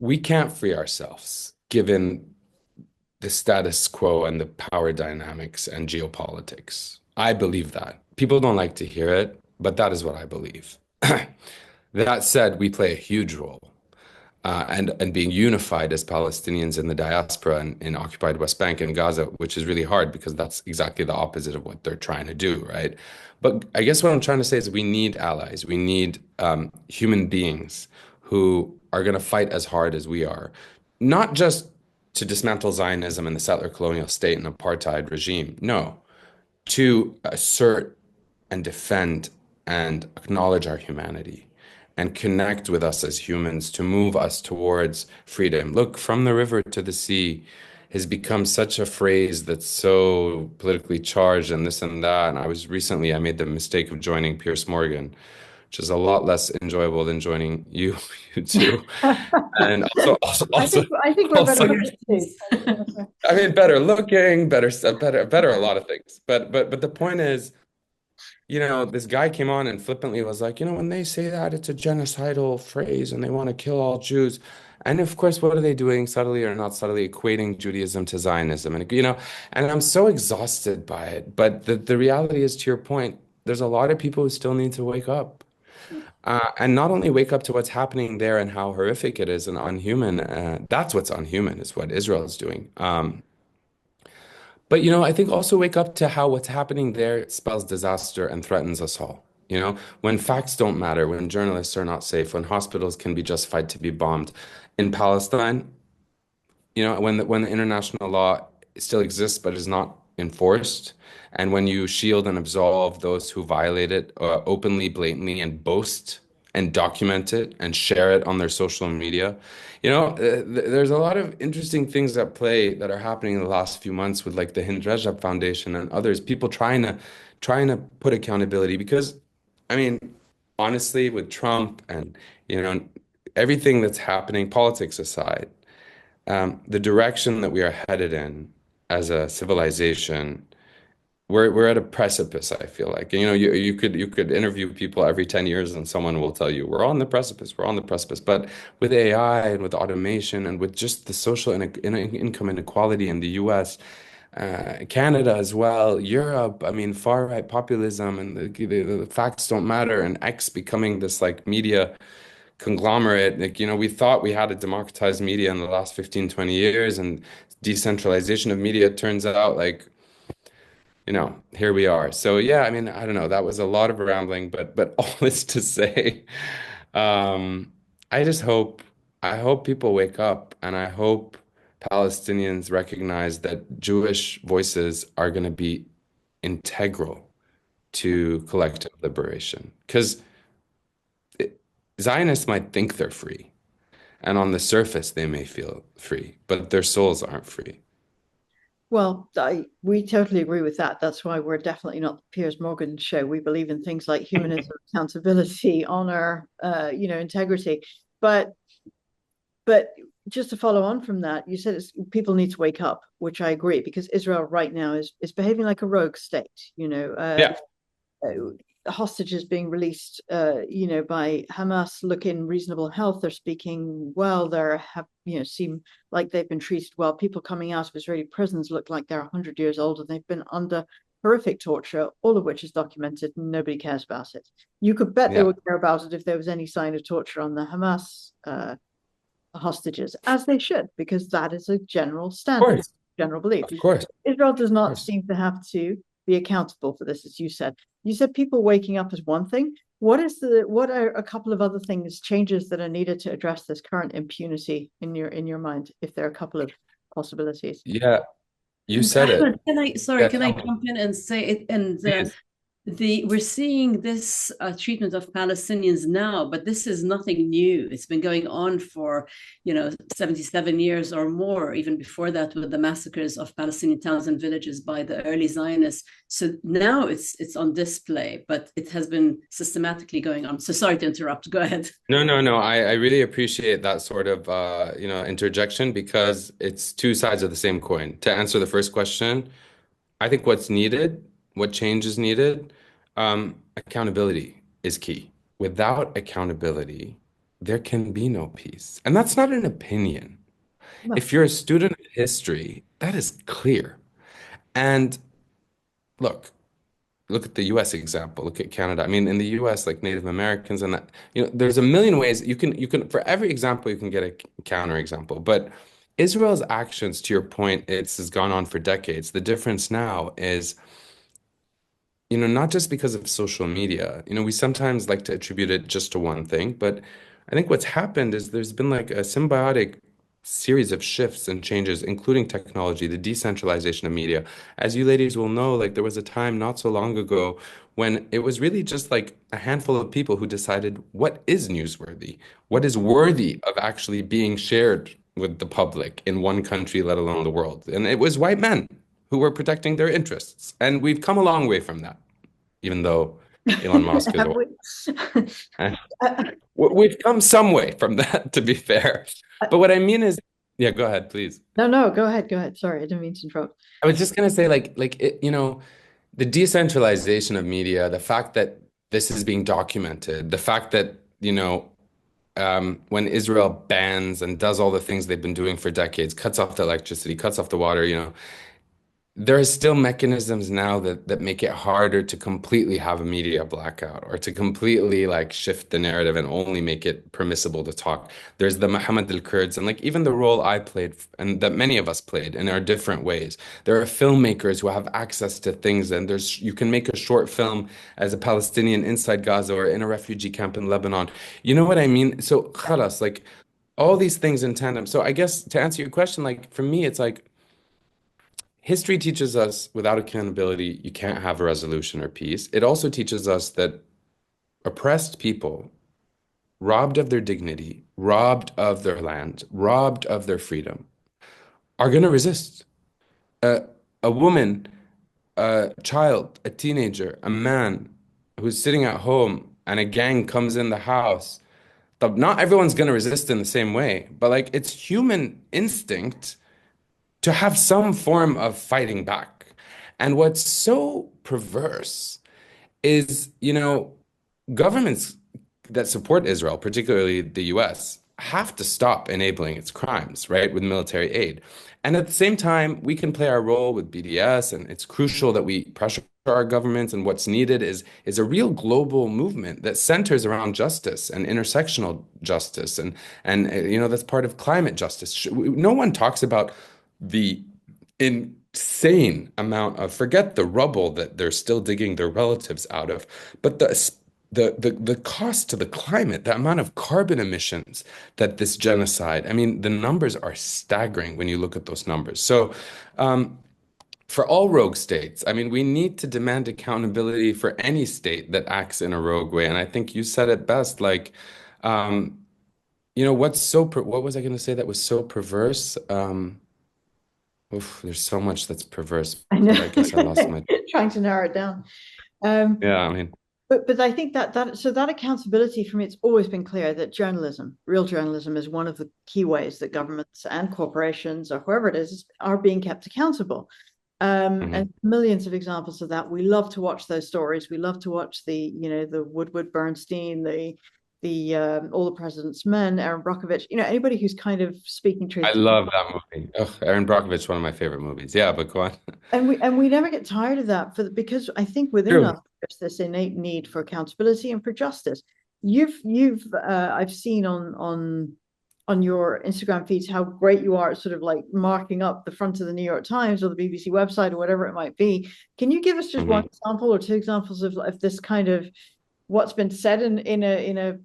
we can't free ourselves given the status quo and the power dynamics and geopolitics. I believe that. People don't like to hear it, but that is what I believe. That said, we play a huge role. And being unified as Palestinians in the diaspora and in occupied West Bank and Gaza, which is really hard because that's exactly the opposite of what they're trying to do, right? But I guess what I'm trying to say is we need allies. We need human beings who are going to fight as hard as we are, not just to dismantle Zionism and the settler colonial state and apartheid regime. No, to assert and defend and acknowledge our humanity and connect with us as humans to move us towards freedom. Look, from the river to the sea, has become such a phrase that's so politically charged and this and that. And I made the mistake of joining Pierce Morgan, which is a lot less enjoyable than joining you, you two. And I think we're better also, looking too. I mean, better looking, better, a lot of things. But the point is, this guy came on and flippantly was like, when they say that, it's a genocidal phrase and they want to kill all Jews. And of course, what are they doing, subtly or not subtly, equating Judaism to Zionism? And I'm so exhausted by it. But the reality is, to your point, there's a lot of people who still need to wake up. And not only wake up to what's happening there and how horrific it is and unhuman. That's what's unhuman, is what Israel is doing. But I think also wake up to how what's happening there spells disaster and threatens us all. When facts don't matter, when journalists are not safe, when hospitals can be justified to be bombed in Palestine, when the international law still exists but is not enforced, and when you shield and absolve those who violate it openly, blatantly, and boast and document it and share it on their social media. There's a lot of interesting things at play that are happening in the last few months with like the Hind Rajab Foundation and others, people trying to put accountability because, I mean, honestly, with Trump and, everything that's happening, politics aside, the direction that we are headed in as a civilization, we're at a precipice, I feel like. You could interview people every 10 years and someone will tell you we're on the precipice, we're on the precipice. But with AI and with automation and with just the social income inequality in the US, Canada as well, Europe, I mean, far right populism and the facts don't matter, and X becoming this like media conglomerate. Like, we thought we had a democratized media in the last 15, 20 years, and decentralization of media turns out like, here we are. So yeah, I mean, I don't know. That was a lot of rambling, but all this to say, um, I just I hope people wake up, and I hope Palestinians recognize that Jewish voices are going to be integral to collective liberation. Because Zionists might think they're free, and on the surface they may feel free, but their souls aren't free. Well, we totally agree with that. That's why we're definitely not the Piers Morgan show. We believe in things like humanism, accountability, honor, integrity. But just to follow on from that, you said people need to wake up, which I agree, because Israel right now is behaving like a rogue state. Yeah. Hostages being released, by Hamas look in reasonable health. They're speaking well. Seem like they've been treated well. People coming out of Israeli prisons look like they're 100 years old, and they've been under horrific torture, all of which is documented. And nobody cares about it. You could bet they would care about it if there was any sign of torture on the Hamas hostages, as they should, because that is a general standard, general belief. Of course. Israel does not seem to have to be accountable for this, as you said. You said people waking up is one thing. What are a couple of other things, changes that are needed to address this current impunity in your mind, if there are a couple of possibilities? Yeah, you said it. Can I jump in and say it? And we're seeing this treatment of Palestinians now, but this is nothing new. It's been going on for 77 years or more, even before that, with the massacres of Palestinian towns and villages by the early Zionists. So now it's on display, but it has been systematically going on. So sorry to interrupt. Go ahead. No. I really appreciate that sort of interjection, because it's two sides of the same coin. To answer the first question, I think what change is needed, accountability is key. Without accountability, there can be no peace. And that's not an opinion. No. If you're a student of history, that is clear. And look at the US example, look at Canada. I mean, in the US, like Native Americans and that, there's a million ways you can for every example, you can get a counter example. But Israel's actions, to your point, has gone on for decades. The difference now is, not just because of social media. We sometimes like to attribute it just to one thing, but I think what's happened is there's been like a symbiotic series of shifts and changes, including technology, the decentralization of media. As you ladies will know, like there was a time not so long ago when it was really just like a handful of people who decided what is newsworthy, what is worthy of actually being shared with the public in one country, let alone the world. And it was white men who were protecting their interests. And we've come a long way from that, even though Elon Musk is a Have we? Eh, Uh, we've come some way from that, to be fair. But what I mean is, yeah, go ahead, please. no, go ahead, go ahead. Sorry, I didn't mean to interrupt. I was just gonna say, like it, the decentralization of media, the fact that this is being documented, the fact that, when Israel bans and does all the things they've been doing for decades, cuts off the electricity, cuts off the water, there are still mechanisms now that make it harder to completely have a media blackout or to completely like shift the narrative and only make it permissible to talk. There's the Muhammad al-Kurds and like even the role I played and that many of us played in our different ways. There are filmmakers who have access to things and you can make a short film as a Palestinian inside Gaza or in a refugee camp in Lebanon. You know what I mean? So khalas, like all these things in tandem. So I guess to answer your question, like for me, it's like history teaches us without accountability, you can't have a resolution or peace. It also teaches us that oppressed people, robbed of their dignity, robbed of their land, robbed of their freedom, are going to resist. A woman, a child, a teenager, a man who's sitting at home and a gang comes in the house, not everyone's going to resist in the same way, but like it's human instinct to have some form of fighting back. And what's so perverse is, governments that support Israel, particularly the US, have to stop enabling its crimes, right, with military aid. And at the same time, we can play our role with BDS, and it's crucial that we pressure our governments. And what's needed is a real global movement that centers around justice and intersectional justice, and that's part of climate justice. No one talks about the insane amount of forget the rubble that they're still digging their relatives out of, but the cost to the climate, the amount of carbon emissions that this genocide, I mean, the numbers are staggering when you look at those numbers. So, for all rogue states, I mean, we need to demand accountability for any state that acts in a rogue way. And I think you said it best, like, what was I going to say that was so perverse? Oof, there's so much that's perverse, I but I guess I lost know. my. Trying to narrow it down. Um, Yeah, I mean, but I think that accountability for me, it's always been clear that real journalism, is one of the key ways that governments and corporations or whoever it is are being kept accountable. mhm. And millions of examples of that. We love to watch those stories. We love to watch the Woodward Bernstein, the All the President's Men, Aaron Brockovich. Anybody who's kind of speaking truth I to love that movie. Ugh, Aaron Brockovich, one of my favorite movies. Yeah, but go on. and we never get tired of that because I think within True. us there's this innate need for accountability and for justice. You've I've seen on your Instagram feeds how great you are at sort of like marking up the front of the New York Times or the BBC website or whatever it might be. Can you give us just one Mhm. example or two examples of this kind of what's been said in a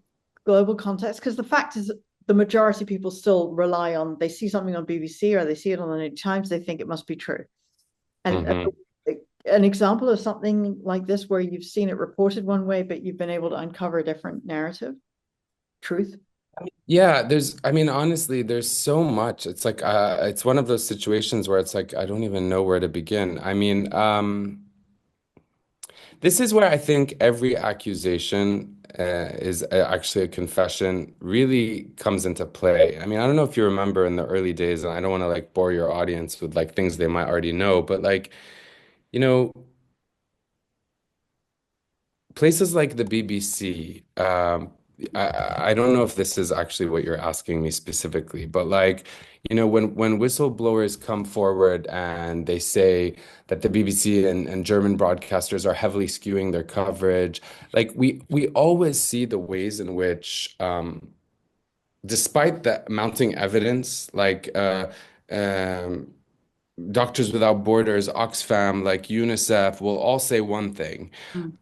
global context? Because the fact is the majority of people still rely on, they see something on BBC or they see it on the New York Times, they think it must be true. And Mhm. an example of something like this where you've seen it reported one way, but you've been able to uncover a different narrative, truth. Yeah, I mean, honestly, there's so much. It's like it's one of those situations where it's like I don't even know where to begin. I mean, this is where I think every accusation is actually a confession really comes into play. I mean, I don't know if you remember in the early days, and I don't want to like bore your audience with like things they might already know, but like, you know, places like the BBC, I don't know if this is actually what you're asking me specifically, but like, when whistleblowers come forward and they say that the BBC and German broadcasters are heavily skewing their coverage, like we always see the ways in which, despite the mounting evidence, like um, Doctors Without Borders, Oxfam, like UNICEF will all say one thing.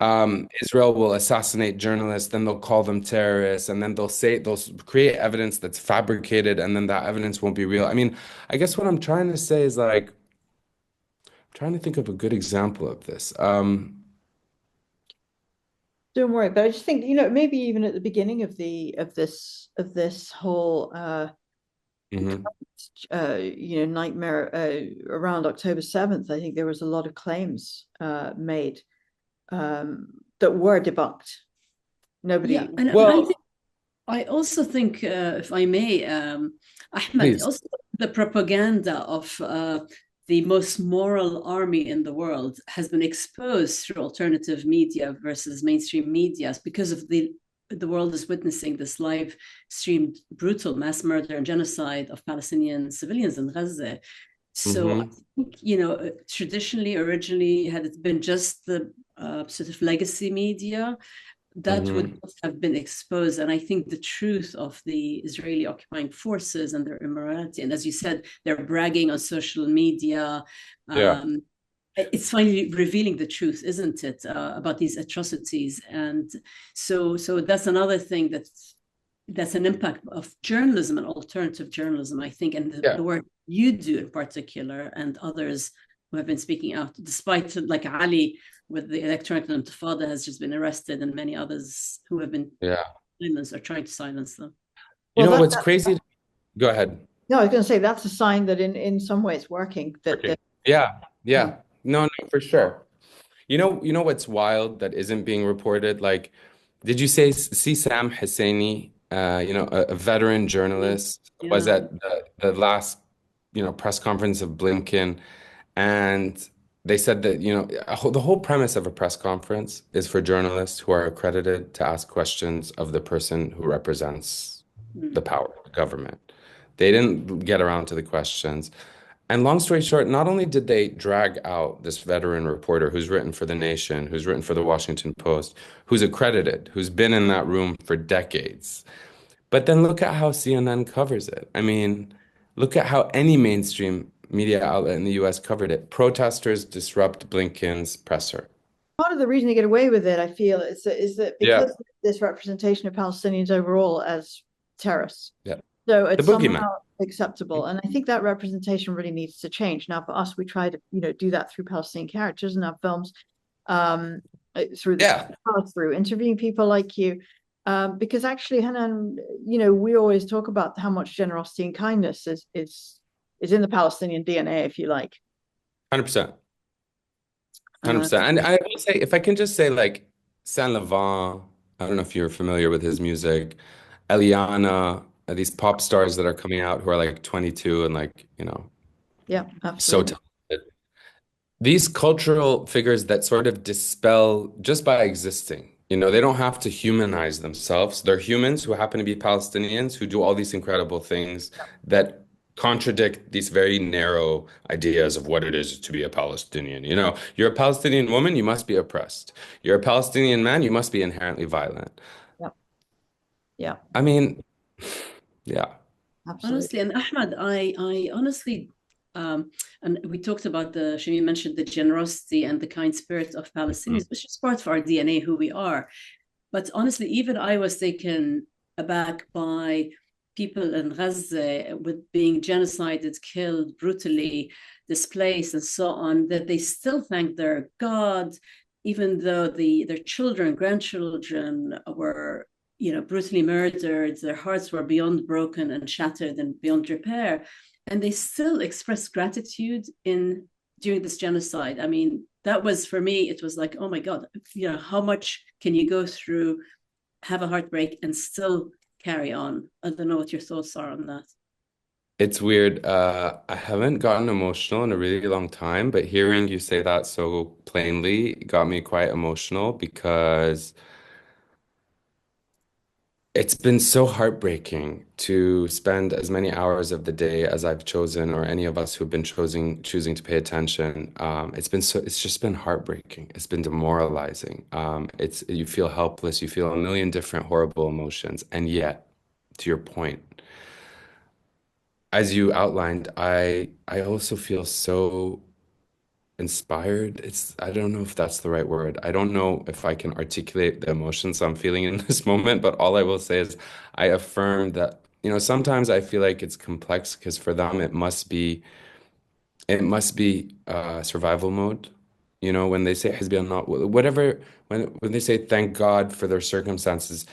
Mm. Israel will assassinate journalists, then they'll call them terrorists, and then they'll create evidence that's fabricated, and then that evidence won't be real. I mean, I guess what I'm trying to say is like, I'm trying to think of a good example of this. Don't worry, but I just think, maybe even at the beginning of this whole Hmm. Nightmare around October 7th, I think there was a lot of claims made that were debunked. Nobody. Yeah, and Well, I also think, if I may, Ahmed, please. also the propaganda of the most moral army in the world has been exposed through alternative media versus mainstream media because of the world is witnessing this live streamed brutal mass murder and genocide of Palestinian civilians in Gaza. So I Hmm. think, traditionally, originally, had it been just the sort of legacy media, that would Hmm. not have been exposed. And I think the truth of the Israeli occupying forces and their immorality, and as you said, they're bragging on social media. Yeah. It's finally revealing the truth, isn't it, about these atrocities? And so that's another thing that's an impact of journalism and alternative journalism, I think, and Yeah. the work you do in particular, and others who have been speaking out, despite like Ali with the electronic intifada has just been arrested, and many others who have been Yeah. silenced or trying to silence them. You Well, know what's crazy? Go ahead. no, I was going to say that's a sign that in some ways working. That Working. Yeah. um, Yeah. No, no, for sure. You know what's wild that isn't being reported? Like, did you see Sam Husseini, a veteran journalist, was Yeah. at the last, press conference of Blinken, and they said that, the whole premise of a press conference is for journalists who are accredited to ask questions of the person who represents Mm. the power, the government. They didn't get around to the questions. And long story short, not only did they drag out this veteran reporter who's written for The Nation, who's written for the Washington Post, who's accredited, who's been in that room for decades, but then look at how CNN covers it. I mean, look at how any mainstream media outlet in the US covered it. Protesters disrupt Blinken's presser. part of the reason they get away with it, I feel, is that Yeah, because of this representation of Palestinians overall as terrorists. yeah. So The it's boogeyman. somehow acceptable. And I think that representation really needs to change. Now, for us, we try to, do that through Palestinian characters in our films, through this Yeah, podcast, through interviewing people like you. Because actually, Hanan, we always talk about how much generosity and kindness is in the Palestinian DNA, if you like. 100%. Uh, 100%. And I will say, if I can just say, like, Saint Laurent, I don't know if you're familiar with his music, Eliana, these pop stars that are coming out who are like 22 and like, yeah, so absolutely. talented. These cultural figures that sort of dispel just by existing. They don't have to humanize themselves. They're humans who happen to be Palestinians who do all these incredible things that contradict these very narrow ideas of what it is to be a Palestinian. You're a Palestinian woman, you must be oppressed. You're a Palestinian man, you must be inherently violent. Yeah, yeah, I mean, yeah. Honestly, absolutely. and Ahmed, I honestly, and we talked about Shamim mentioned the generosity and the kind spirit of Mm. Palestinians, which is part of our DNA, who we are. But honestly, even I was taken aback by people in Gaza with being genocided, killed, brutally displaced, and so on, that they still thank their God, even though their children, grandchildren were brutally murdered, their hearts were beyond broken and shattered and beyond repair, and they still express gratitude in during this genocide. I mean, that was for me, it was like, oh my God, how much can you go through, have a heartbreak, and still carry on? I don't know what your thoughts are on that. It's weird. I haven't gotten emotional in a really long time, but hearing you say that so plainly got me quite emotional because it's been so heartbreaking to spend as many hours of the day as I've chosen, or any of us who've been choosing to pay attention. It's just been heartbreaking. It's been demoralizing. You feel helpless, you feel a million different horrible emotions, and yet, to your point, as you outlined, I also feel so inspired. I don't know if that's the right word. I don't know if I can articulate the emotions I'm feeling in this moment, but all I will say is I affirm that, sometimes I feel like it's complex because for them it must be survival mode. When they say Hizbi Allah, whatever, when they say thank God for their circumstances,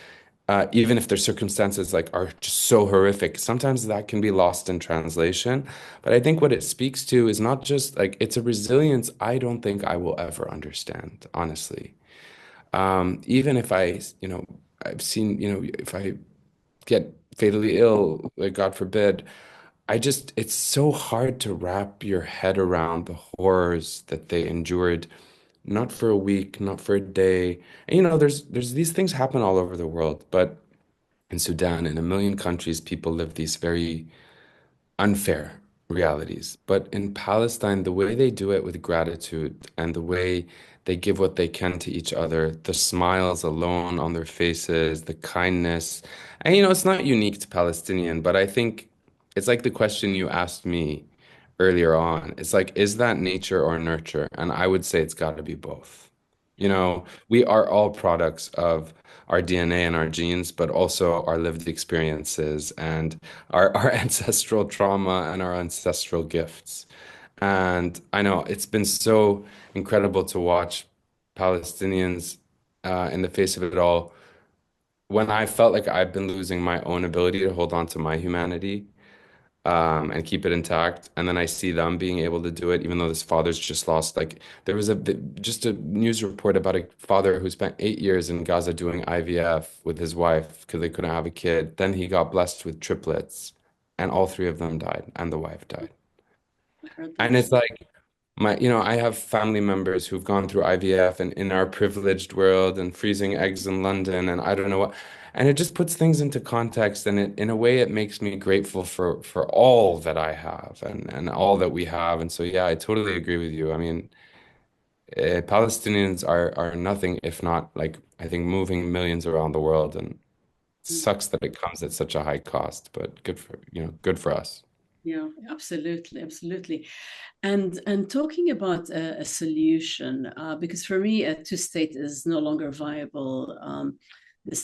even if their circumstances like are just so horrific, sometimes that can be lost in translation. But I think what it speaks to is not just like it's a resilience I don't think I will ever understand, honestly. Even if I've seen, if I get fatally ill, like God forbid, it's so hard to wrap your head around the horrors that they endured, not for a week, not for a day. And there's these things happen all over the world, but in Sudan, in a million countries, people live these very unfair realities. But in Palestine, the way they do it with gratitude and the way they give what they can to each other, the smiles alone on their faces, the kindness. And it's not unique to Palestinian, but I think it's like the question you asked me earlier on. It's like, is that nature or nurture? And I would say it's got to be both. We are all products of our DNA and our genes, but also our lived experiences and our ancestral trauma and our ancestral gifts. And I know it's been so incredible to watch Palestinians in the face of it all. When I felt like I've been losing my own ability to hold on to my humanity, and keep it intact. And then I see them being able to do it, even though this father's just lost. Like there was just a news report about a father who spent 8 years in Gaza doing IVF with his wife because they couldn't have a kid. Then he got blessed with triplets, and all three of them died, and the wife died. I heard And this. it's like I have family members who've gone through IVF and in our privileged world and freezing eggs in London and I don't know what. And it just puts things into context and in a way it makes me grateful for all that I have and all that we have. And so yeah, I totally agree with you. I mean, Palestinians are nothing if not like I think moving millions around the world and it sucks that it comes at such a high cost, but good for us. Yeah, absolutely, absolutely. And talking about a solution, because for me, a two-state is no longer viable.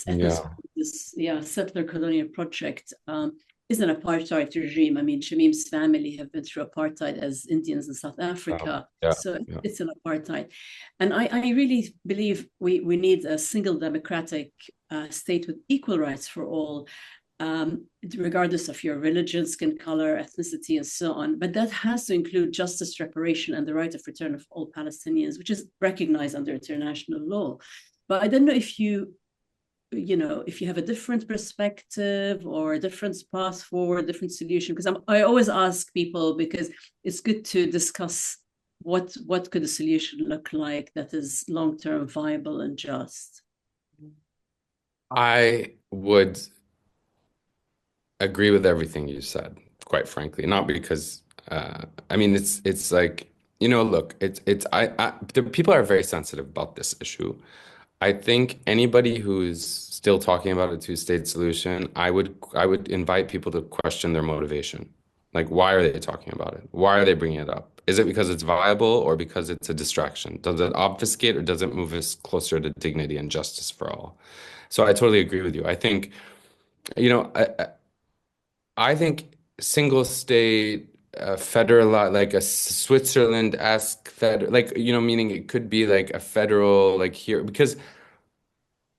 Yeah. This settler colonial project is an apartheid regime. I mean, Shamim's family have been through apartheid as Indians in South Africa, Yeah. so Yeah. it's an apartheid. And I really believe we need a single democratic state with equal rights for all, regardless of your religion, skin color, ethnicity, and so on. But that has to include justice, reparation, and the right of return of all Palestinians, which is recognized under international law. But I don't know if if you have a different perspective or a different path forward, different solution. Because I always ask people because it's good to discuss what could a solution look like that is long-term viable and just. I would agree with everything you said, quite frankly. Not because I mean it's like look, it's the people are very sensitive about this issue. I think anybody who's still talking about a two-state solution, I would invite people to question their motivation. Like, why are they talking about it? Why are they bringing it up? Is it because it's viable or because it's a distraction? Does it obfuscate or does it move us closer to dignity and justice for all? So I totally agree with you. I think, you know, I think single state, federal, like a Switzerland-esque fed, like, meaning it could be like a federal, like here, because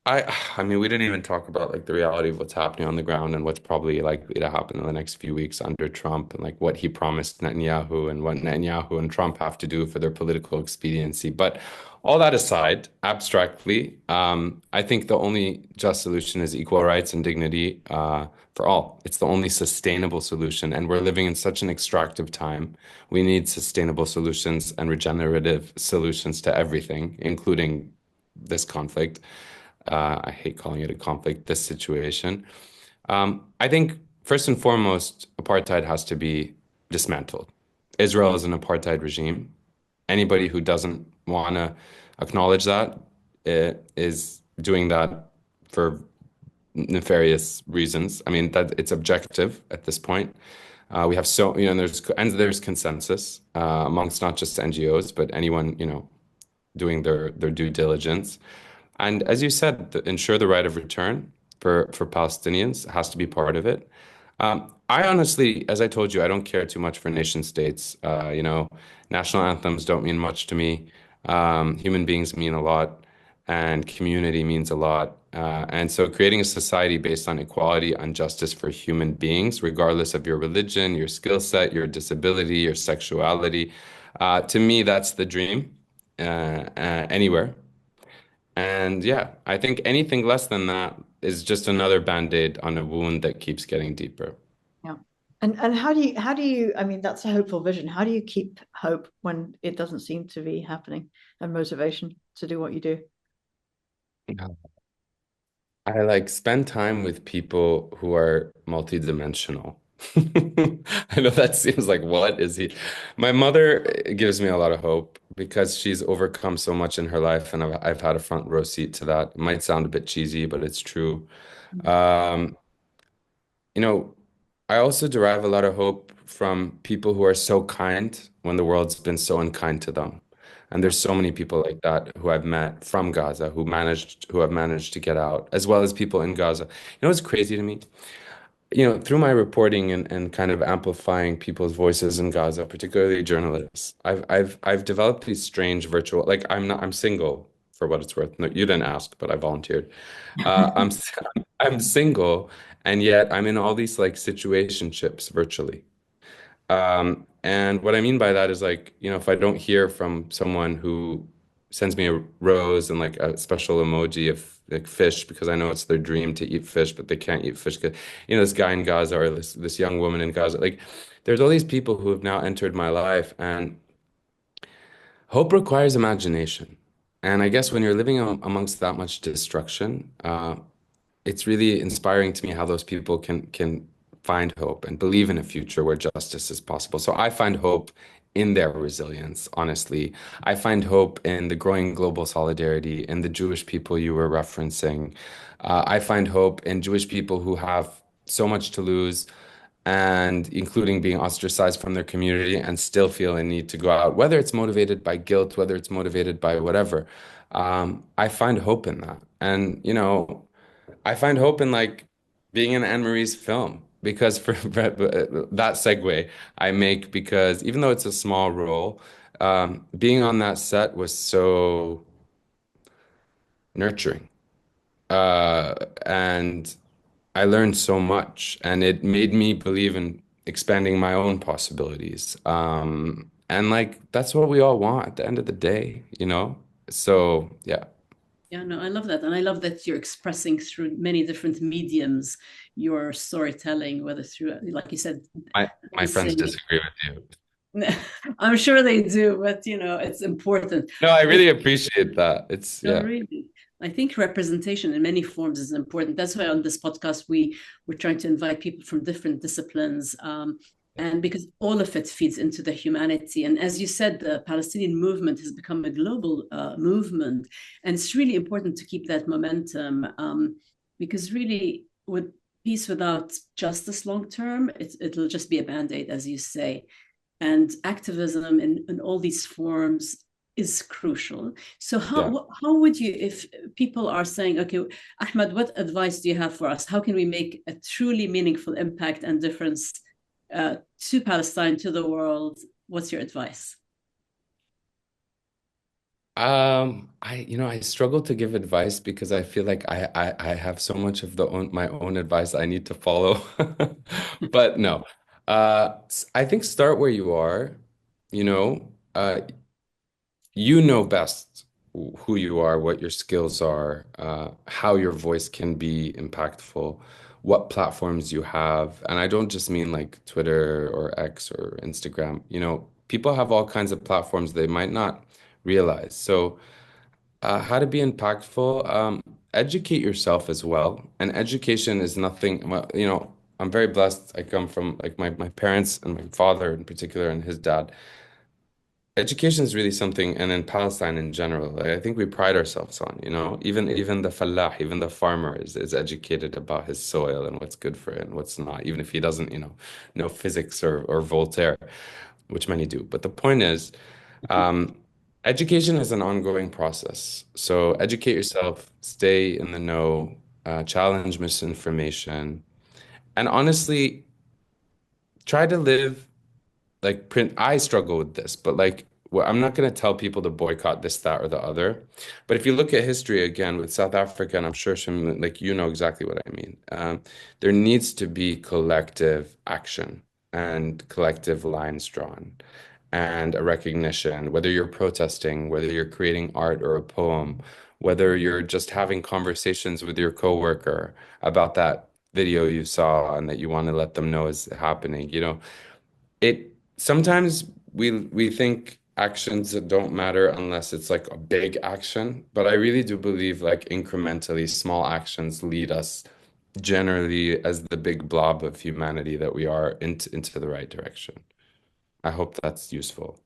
I mean, we didn't even talk about like the reality of what's happening on the ground and what's probably likely to happen in the next few weeks under Trump and like what he promised Netanyahu and what Netanyahu and Trump have to do for their political expediency. But all that aside, abstractly, I think the only just solution is equal rights and dignity for all. It's the only sustainable solution. And we're living in such an extractive time. We need sustainable solutions and regenerative solutions to everything, including this conflict. I hate calling it a conflict, this situation. I think first and foremost, apartheid has to be dismantled. Israel is an apartheid regime. Anybody who doesn't want to acknowledge that is doing that for nefarious reasons. I mean, that it's objective at this point. We have there's consensus amongst not just NGOs, but anyone, doing their due diligence. And as you said, ensure the right of return for Palestinians has to be part of it. I honestly, as I told you, I don't care too much for nation states. National anthems don't mean much to me. Human beings mean a lot. and community means a lot. And so creating a society based on equality and justice for human beings, regardless of your religion, your skill set, your disability, your sexuality, to me, that's the dream, anywhere. And yeah, I think anything less than that is just another band-aid on a wound that keeps getting deeper. Yeah. And how do you, I mean, that's a hopeful vision. How do you keep hope when it doesn't seem to be happening, and motivation to do what you do? I like spend time with people who are multidimensional. I know that seems like, what is he? My mother gives me a lot of hope because she's overcome so much in her life, and I've had a front row seat to that. It might sound a bit cheesy, but it's true. Um, you know, I also derive a lot of hope from people who are so kind when the world's been so unkind to them. And there's so many people like that who I've met from Gaza who have managed to get out, as well as people in Gaza. You know what's crazy to me? Through my reporting and kind of amplifying people's voices in Gaza, particularly journalists, I've developed these strange virtual, like I'm single for what it's worth. No, you didn't ask, but I volunteered. I'm I'm single, and yet I'm in all these like situationships virtually. And what I mean by that is like, if I don't hear from someone who sends me a rose and like a special emoji of like fish because I know it's their dream to eat fish, but they can't eat fish because, this guy in Gaza or this young woman in Gaza, like there's all these people who have now entered my life, and hope requires imagination. And I guess when you're living amongst that much destruction, it's really inspiring to me how those people can find hope and believe in a future where justice is possible. So I find hope in their resilience, honestly. I find hope in the growing global solidarity, in the Jewish people you were referencing. I find hope in Jewish people who have so much to lose, and including being ostracized from their community and still feel a need to go out, whether it's motivated by guilt, whether it's motivated by whatever. I find hope in that. And, I find hope in like being in Anne Marie's film because for that segue I make, because even though it's a small role, being on that set was so nurturing. And I learned so much, and it made me believe in expanding my own possibilities. And like that's what we all want at the end of the day, you know? So yeah. Yeah, no, I love that. And I love that you're expressing through many different mediums your storytelling, whether through, like you said, My friends dancing. disagree with you. I'm sure they do, but it's important. No, I really appreciate that. It's No, yeah. really. I think representation in many forms is important. That's why on this podcast we're trying to invite people from different disciplines, and because all of it feeds into the humanity. And as you said, the Palestinian movement has become a global movement, and it's really important to keep that momentum, because really, with peace without justice long term, it'll just be a band-aid, as you say. And activism in all these forms is crucial. So Yeah. how would you, if people are saying, okay, Ahmed, what advice do you have for us? How can we make a truly meaningful impact and difference to Palestine, to the world? What's your advice? I struggle to give advice because I feel like I have so much of my own advice I need to follow. But no, I think start where you are, you know, uh, you know best who you are, what your skills are, how your voice can be impactful, what platforms you have. And I don't just mean like Twitter or X or Instagram. People have all kinds of platforms they might not realize. So, how to be impactful, educate yourself as well. And education is nothing, well, I'm very blessed. I come from like my parents and my father in particular and his dad. Education is really something, and in Palestine in general, like, I think we pride ourselves on, even the fallah, even the farmer is educated about his soil and what's good for it and what's not, even if he doesn't, know physics or Voltaire, which many do. But the point is, um, education is an ongoing process. So educate yourself, stay in the know, challenge misinformation, and honestly, try to live like print. I struggle with this, but like well, I'm not going to tell people to boycott this, that, or the other. But if you look at history again with South Africa, and I'm sure Shamim, like you know exactly what I mean, there needs to be collective action and collective lines drawn and a recognition, whether you're protesting, whether you're creating art or a poem, whether you're just having conversations with your coworker about that video you saw and that you want to let them know is happening. It sometimes we think actions that don't matter unless it's like a big action, but I really do believe like incrementally small actions lead us generally as the big blob of humanity that we are into the right direction. I hope that's useful.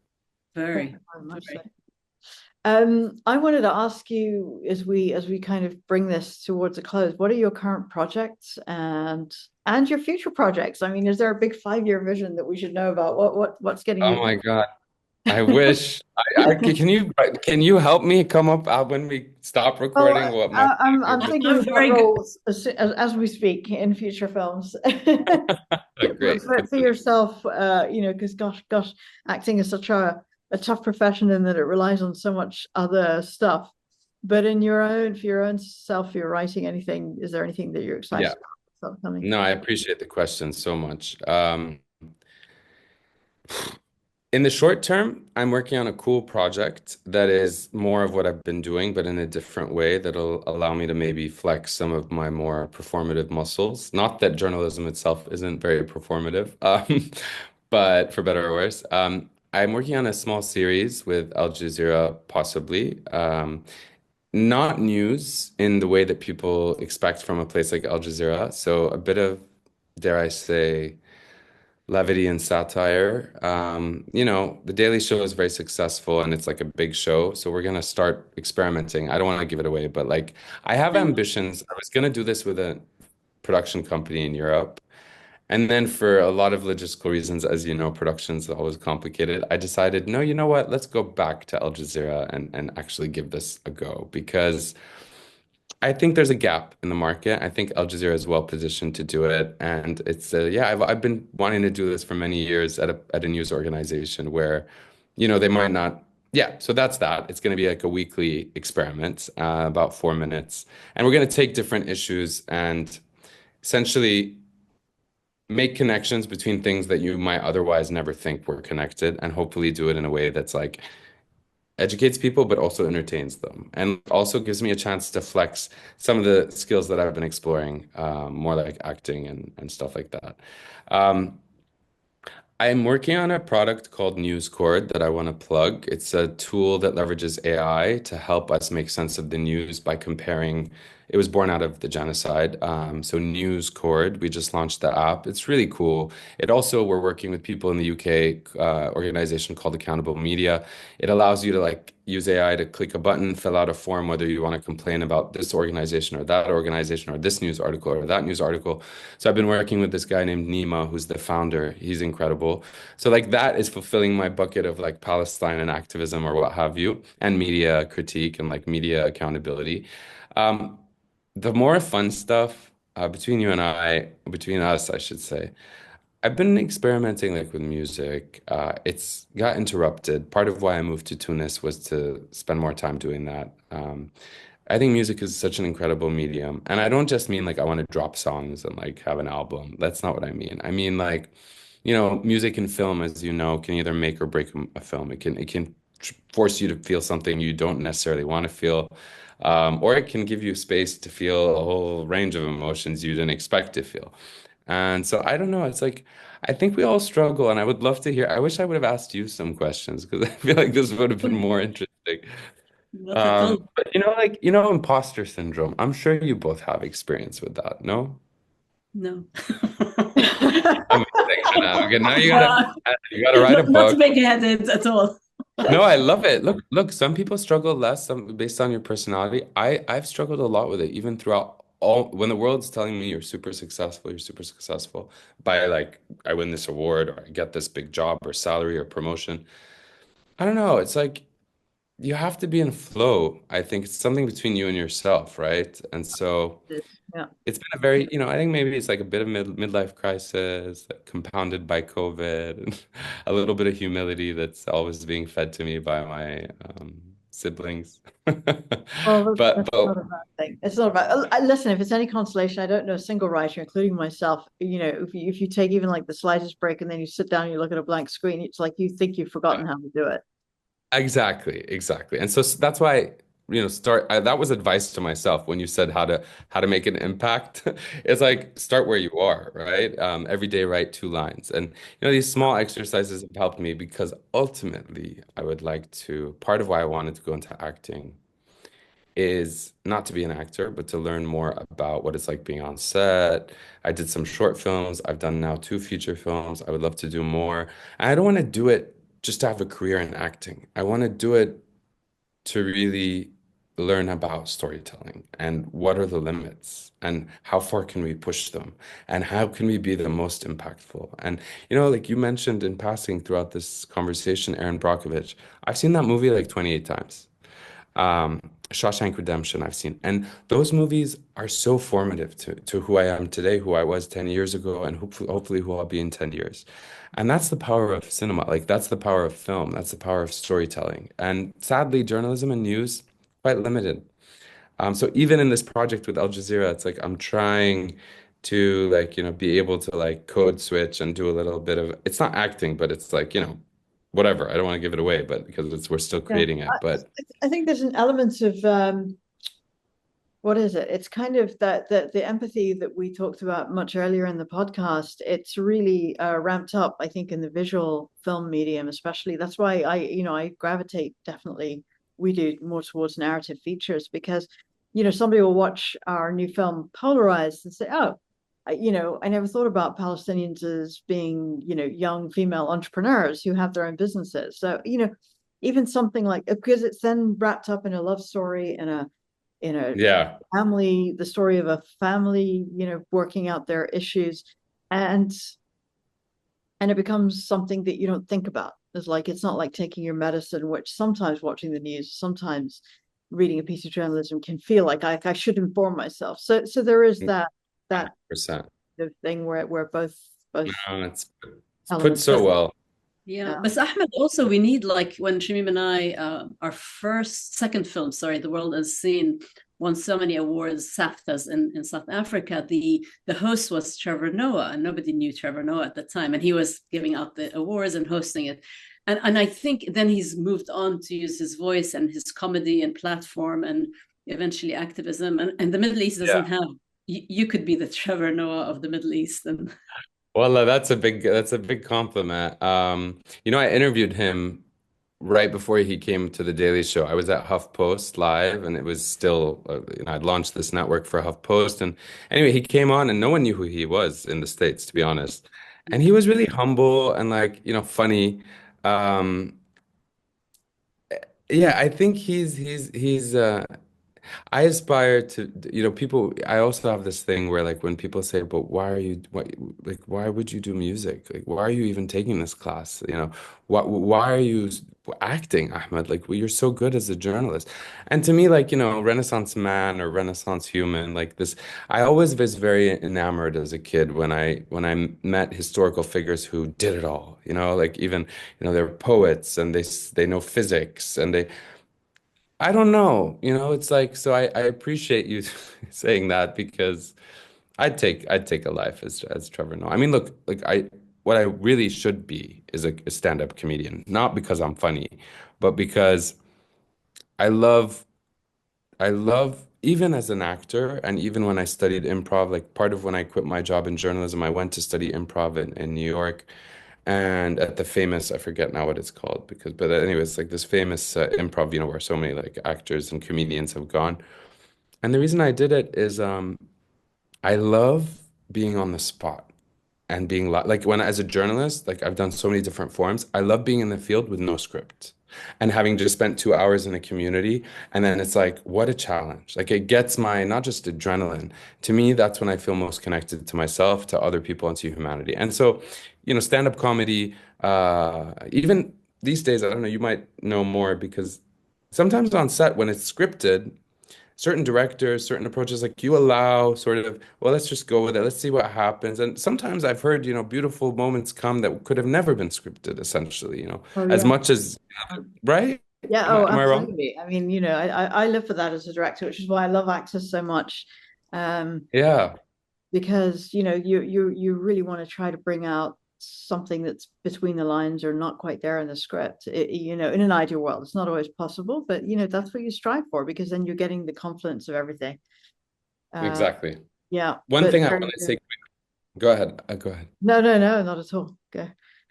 Very, Very much very. so. I wanted to ask you as we kind of bring this towards a close, what are your current projects and your future projects? I mean, is there a big 5-year vision that we should know about? What's getting Oh you? my God. I wish can you help me come up when we stop recording Well, what my I'm five-year thinking I'm about very good. roles as we speak in future films. great. For yourself, because gosh, acting is such a tough profession in that it relies on so much other stuff. But for your own self, you're writing anything, is there anything that you're excited Yeah. about coming? No, I appreciate the question so much. In the short term, I'm working on a cool project that is more of what I've been doing, but in a different way that'll allow me to maybe flex some of my more performative muscles. Not that journalism itself isn't very performative, but for better or worse. I'm working on a small series with Al Jazeera, possibly. Not news in the way that people expect from a place like Al Jazeera. So a bit of, dare I say, levity and satire. The Daily Show is very successful and it's like a big show. So we're gonna start experimenting. I don't want to give it away, but like I have ambitions. I was gonna do this with a production company in Europe. And then for a lot of logistical reasons, as you know, production's always complicated. I decided, no, you know what? Let's go back to Al Jazeera and actually give this a go because I think there's a gap in the market. I think Al Jazeera is well positioned to do it, and it's yeah. I've been wanting to do this for many years at a news organization where, they might not. Yeah, so that's that. It's going to be like a weekly experiment, about 4 minutes, and we're going to take different issues and essentially make connections between things that you might otherwise never think were connected, and hopefully do it in a way that's like educates people, but also entertains them, and also gives me a chance to flex some of the skills that I've been exploring, more like acting and stuff like that. Um, I'm working on a product called NewsCord that I want to plug. It's a tool that leverages AI to help us make sense of the news by comparing. It was born out of the genocide. So NewsCord, we just launched the app. It's really cool. We're working with people in the UK, organization called Accountable Media. It allows you to like use AI to click a button, fill out a form, whether you want to complain about this organization or this news article or that news article. So I've been working with this guy named Nima, who's the founder. He's incredible. So like that is fulfilling my bucket of like Palestine and activism or what have you, and media critique and like media accountability. Um, the more fun stuff between us, I should say. I've been experimenting like with music. It's got interrupted. Part of why I moved to Tunis was to spend more time doing that. I think music is such an incredible medium. And I don't just mean like I want to drop songs and like have an album. That's not what I mean. I mean like, music and film, as you know, can either make or break a film. It can force you to feel something you don't necessarily want to feel. Or it can give you space to feel a whole range of emotions you didn't expect to feel. And so I don't know, it's like I think we all struggle, and I would love to hear. I wish I would have asked you some questions because I feel like this would have been more interesting. Not at all. But imposter syndrome. I'm sure you both have experience with that, no? No. Amazing, Hanan. Okay, now Uh, you gotta write a not book. big-headed at all. No, I love it. Look, some people struggle less, based on your personality. I've struggled a lot with it, even throughout all when the world's telling me you're super successful by like I win this award or I get this big job or salary or promotion. I don't know. It's like you have to be in flow. I think it's something between you and yourself, right? And so Yeah. it's been a very, I think maybe it's like a bit of midlife crisis compounded by COVID and a little bit of humility that's always being fed to me by my siblings. Well, But that's not a bad thing. It's not about. Listen, if it's any consolation, I don't know a single writer, including myself. If you take even like the slightest break and then you sit down and you look at a blank screen, it's like you think you've forgotten how to do it. exactly, exactly. And so that's why, that was advice to myself when you said how to make an impact. It's like start where you are, right? Every day write 2 lines. And these small exercises have helped me because ultimately I would like to, part of why I wanted to go into acting is not to be an actor, but to learn more about what it's like being on set. I did some short films. I've done now 2 feature films. I would love to do more. And I don't want to do it just to have a career in acting. I want to do it to really learn about storytelling and what are the limits and how far can we push them and how can we be the most impactful. And like you mentioned in passing throughout this conversation, Aaron Brockovich, I've seen that movie like 28 times. um, Shawshank Redemption I've seen. And those movies are so formative to who I am today, who I was 10 years ago, and hopefully who I'll be in 10 years. And that's the power of cinema. Like that's the power of film. That's the power of storytelling. And sadly, journalism and news quite limited. So even in this project with Al Jazeera, it's like I'm trying to like, be able to like code switch and do a little bit of it's not acting, but it's like, whatever. I don't want to give it away, but because we're still Yeah, creating it. But I think there's an element of what is it? It's kind of that the empathy that we talked about much earlier in the podcast. It's really ramped up, I think, in the visual film medium, especially. That's why I gravitate definitely. We do more towards narrative features because, somebody will watch our new film Polarized and say, "Oh, I never thought about Palestinians as being, young female entrepreneurs who have their own businesses." So, even something like because it's then wrapped up in a love story and a yeah. family, the story of a family, working out their issues, and it becomes something that you don't think about. It's not like taking your medicine, which sometimes watching the news, sometimes reading a piece of journalism can feel like I should inform myself. So there is that 100%. thing where both No, it's put elements. so well. Yeah, Yeah. but Ahmed, also we need like when Shamim and I, our second film, sorry, The World Unseen, won so many awards, SAFTAs in South Africa. The host was Trevor Noah, and nobody knew Trevor Noah at the time, and he was giving out the awards and hosting it. And I think then he's moved on to use his voice and his comedy and platform and eventually activism. And the Middle East Yeah. doesn't have. You could be the Trevor Noah of the Middle East, and Well, that's a big compliment. I interviewed him right before he came to the Daily Show. I was at HuffPost live, and it was still, I'd launched this network for HuffPost, and anyway, he came on, and no one knew who he was in the States, to be honest. And he was really humble and like, funny. Um, yeah, I think he's I aspire to, people, I also have this thing where like when people say, but why would you do music? Like, why are you even taking this class? Why are you acting, Ahmed? Like, well, you're so good as a journalist. And to me, like, Renaissance man or Renaissance human, like this, I always was very enamored as a kid when I met historical figures who did it all, like even, they're poets and they know physics and I don't know, it's like so I appreciate you saying that because I'd take a life as Trevor Noah. I mean, look, like what I really should be is a stand-up comedian, not because I'm funny, but because I love I love even as an actor and even when I studied improv, like part of when I quit my job in journalism, I went to study improv in New York and at the famous, I forget now what it's called but anyways, like this famous improv, where so many like actors and comedians have gone. And the reason I did it is I love being on the spot and being like when as a journalist, like I've done so many different forms. I love being in the field with no script and having just spent 2 hours in a community. And then it's like, what a challenge. Like it gets my not just adrenaline. To me, that's when I feel most connected to myself, to other people, and to humanity. And so, stand-up comedy, even these days, I don't know, you might know more because sometimes on set when it's scripted, certain directors, certain approaches, like you allow sort of, well, let's just go with it. Let's see what happens. And sometimes I've heard, beautiful moments come that could have never been scripted, essentially, Oh as yeah. much as, right? Yeah, Am I, oh, am I wrong? absolutely. I mean, I live for that as a director, which is why I love actors so much. Um, Yeah, because you really want to try to bring out something that's between the lines or not quite there in the script. In an ideal world, it's not always possible, but that's what you strive for because then you're getting the confluence of everything. Uh, exactly. yeah, One but thing I want to say, go ahead. Go ahead. no, no, no, not at all. Okay.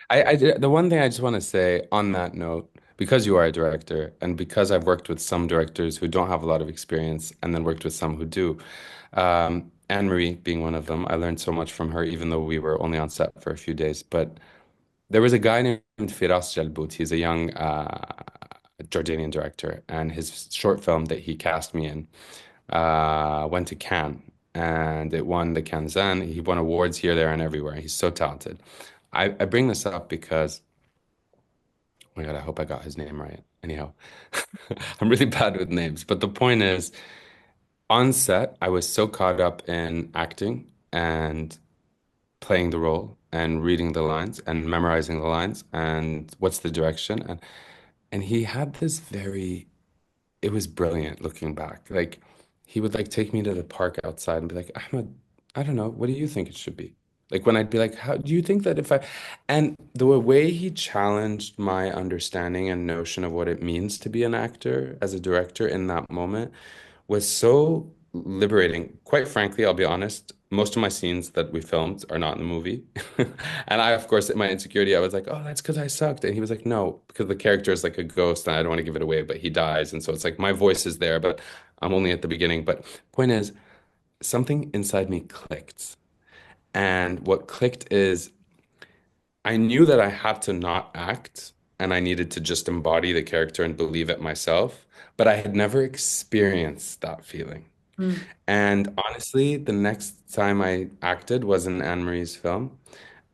The one thing I just want to say on that note, because you are a director, and because I've worked with some directors who don't have a lot of experience, and then worked with some who do, Anne-Marie being one of them, I learned so much from her, even though we were only on set for a few days. But there was a guy named Firas Jalbout. He's a young Jordanian director, and his short film that he cast me in went to Cannes, and it won the Cannes. He won awards here, there, and everywhere. He's so talented. I bring this up because, oh my God, I hope I got his name right. Anyhow, I'm really bad with names, but the point is, on set, I was so caught up in acting and playing the role and reading the lines and memorizing the lines and what's the direction and he had this very it was brilliant looking back. Like he would like take me to the park outside and be like, Ahmed, I don't know, what do you think it should be? Like when I'd be like, how do you think that if I and the way he challenged my understanding and notion of what it means to be an actor as a director in that moment was so liberating. Quite frankly, I'll be honest, most of my scenes that we filmed are not in the movie. And I, of course, in my insecurity, I was like, oh, that's because I sucked. And he was like, no, because the character is like a ghost and I don't want to give it away, but he dies. And so it's like my voice is there, but I'm only at the beginning. But point is, something inside me clicked. And what clicked is I knew that I had to not act and I needed to just embody the character and believe it myself, but I had never experienced that feeling. Mm. And honestly, the next time I acted was in Anne Marie's film.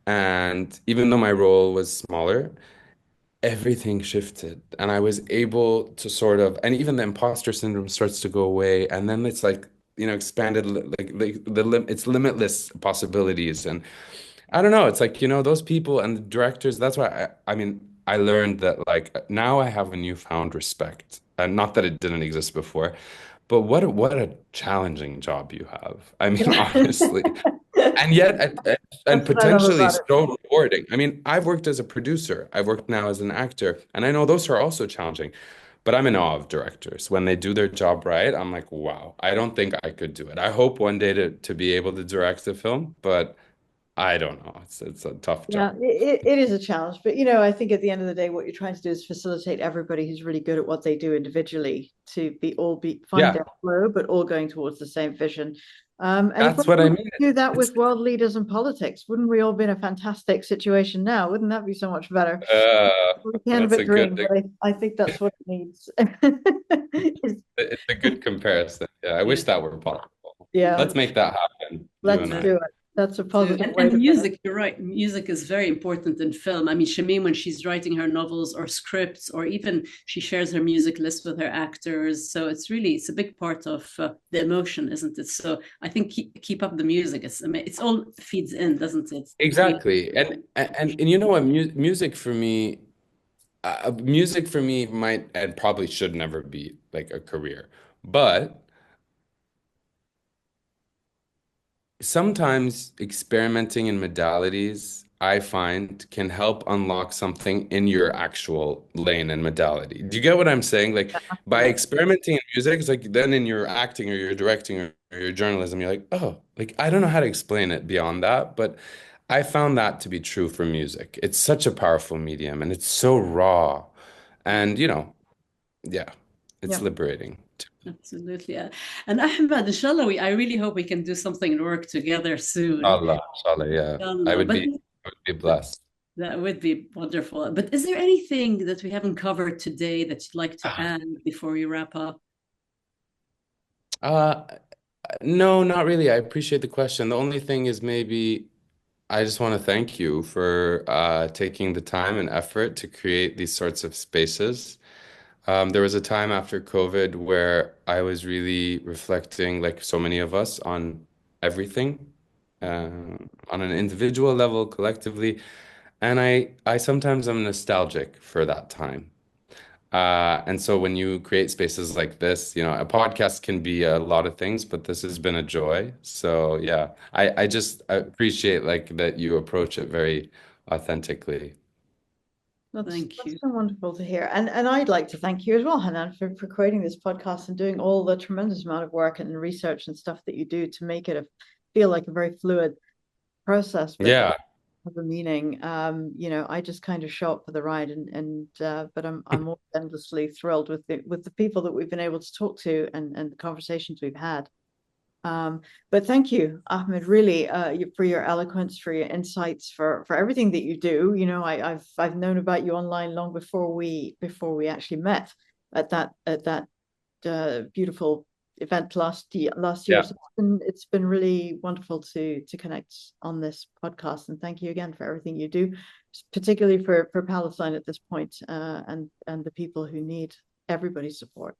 And even though my role was smaller, everything shifted. And I was able to sort of, and even the imposter syndrome starts to go away. And then it's like, expanded, like it's limitless possibilities. And I don't know. It's like, those people and the directors, that's why I mean, I learned that like now I have a newfound respect. And not that it didn't exist before, but what a challenging job you have. I mean, honestly. And yet, and That's what I love potentially about it. so rewarding. I mean, I've worked as a producer, I've worked now as an actor, and I know those are also challenging. But I'm in awe of directors. When they do their job right, I'm like, wow, I don't think I could do it. I hope one day to be able to direct a film, but I don't know. It's a tough Yeah, job. it is a challenge, but I think at the end of the day, what you're trying to do is facilitate everybody who's really good at what they do individually to find Yeah, their flow, but all going towards the same vision. And if that's we what I could mean. do that It's with world leaders in politics, wouldn't we all be in a fantastic situation now? Wouldn't that be so much better? We can that's but a dream, good but I think that's what it needs. it's a good comparison. Yeah, I Yeah. wish that were possible. Yeah, Let's make that happen, you let's and Yeah. I. do it. That's a So, positive way and to put it. music, you're right. Music is very important in film. I mean, Shamim, when she's writing her novels or scripts, or even she shares her music list with her actors. So it's a big part of the emotion, isn't it? So I think keep up the music. It's all feeds in, doesn't it? Exactly. And you know what, music for me might and probably should never be like a career. But sometimes experimenting in modalities, I find, can help unlock something in your actual lane and modality. Do you get what I'm saying? Like by Absolutely. experimenting in music, it's like then in your acting or your directing or your journalism, you're like, oh, like I don't know how to explain it beyond that, but I found that to be true for music. It's such a powerful medium and it's so raw. And yeah, it's Yeah. liberating. Absolutely. Yeah. And Ahmed, inshallah, I really hope we can do something and work together soon. Allah, inshallah, yeah. Inshallah. But I would be blessed. that would be wonderful. But is there anything that we haven't covered today that you'd like to add before we wrap up? Uh, no, not really. I appreciate the question. The only thing is maybe I just want to thank you for taking the time and effort to create these sorts of spaces. There was a time after COVID where I was really reflecting, like so many of us, on everything, on an individual level, collectively. And I sometimes am nostalgic for that time. And so when you create spaces like this, a podcast can be a lot of things, but this has been a joy. So yeah, I just appreciate like that you approach it very authentically. Thank That's you. been wonderful to hear. And I'd like to thank you as well, Hanan, for creating this podcast and doing all the tremendous amount of work and research and stuff that you do to make it feel like a very fluid process, but Yeah. have a meaning. I just kind of show up for the ride, and but I'm all endlessly thrilled with the people that we've been able to talk to and the conversations we've had. But thank you, Ahmed, really, for your eloquence, for your insights, for everything that you do. I've known about you online long before we actually met at that beautiful event last year. Yeah. So it's been really wonderful to connect on this podcast. And thank you again for everything you do, particularly for Palestine at this point, and the people who need everybody's support.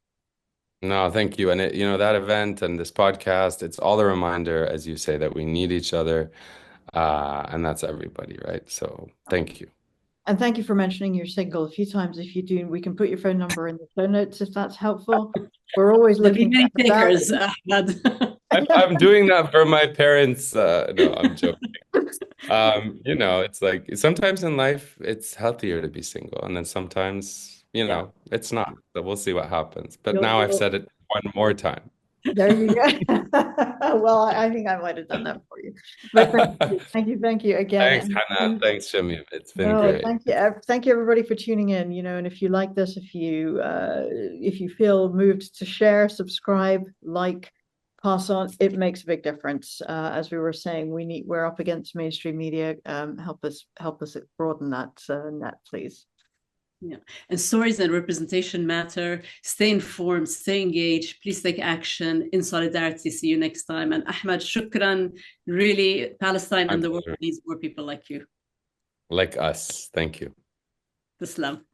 No, thank you. And that event and this podcast, it's all a reminder, as you say, that we need each other. And that's everybody, right? So thank you. And thank you for mentioning you're single a few times. If you do, we can put your phone number in the show notes if that's helpful. We're always There'll be looking many for that. takers, Ahmed. I'm doing that for my parents. No, I'm joking. It's like sometimes in life it's healthier to be single, and then sometimes, Yeah. it's not. So we'll see what happens. But now I've You'll said it one more time. There you go. Well, I think I might have done that for you. But thank you again. Thanks, Hannah. Thanks, Shamim. It's been No, great. thank you everybody for tuning in. And if you like this, if you feel moved to share, subscribe, like, pass on, it makes a big difference. As we were saying, we're up against mainstream media. Help us broaden that net, please. Yeah, and stories and representation matter. Stay informed, stay engaged. Please take action in solidarity. See you next time. And Ahmed, shukran. Really, Palestine and the world needs more people like you. Like us. Thank you. Islam.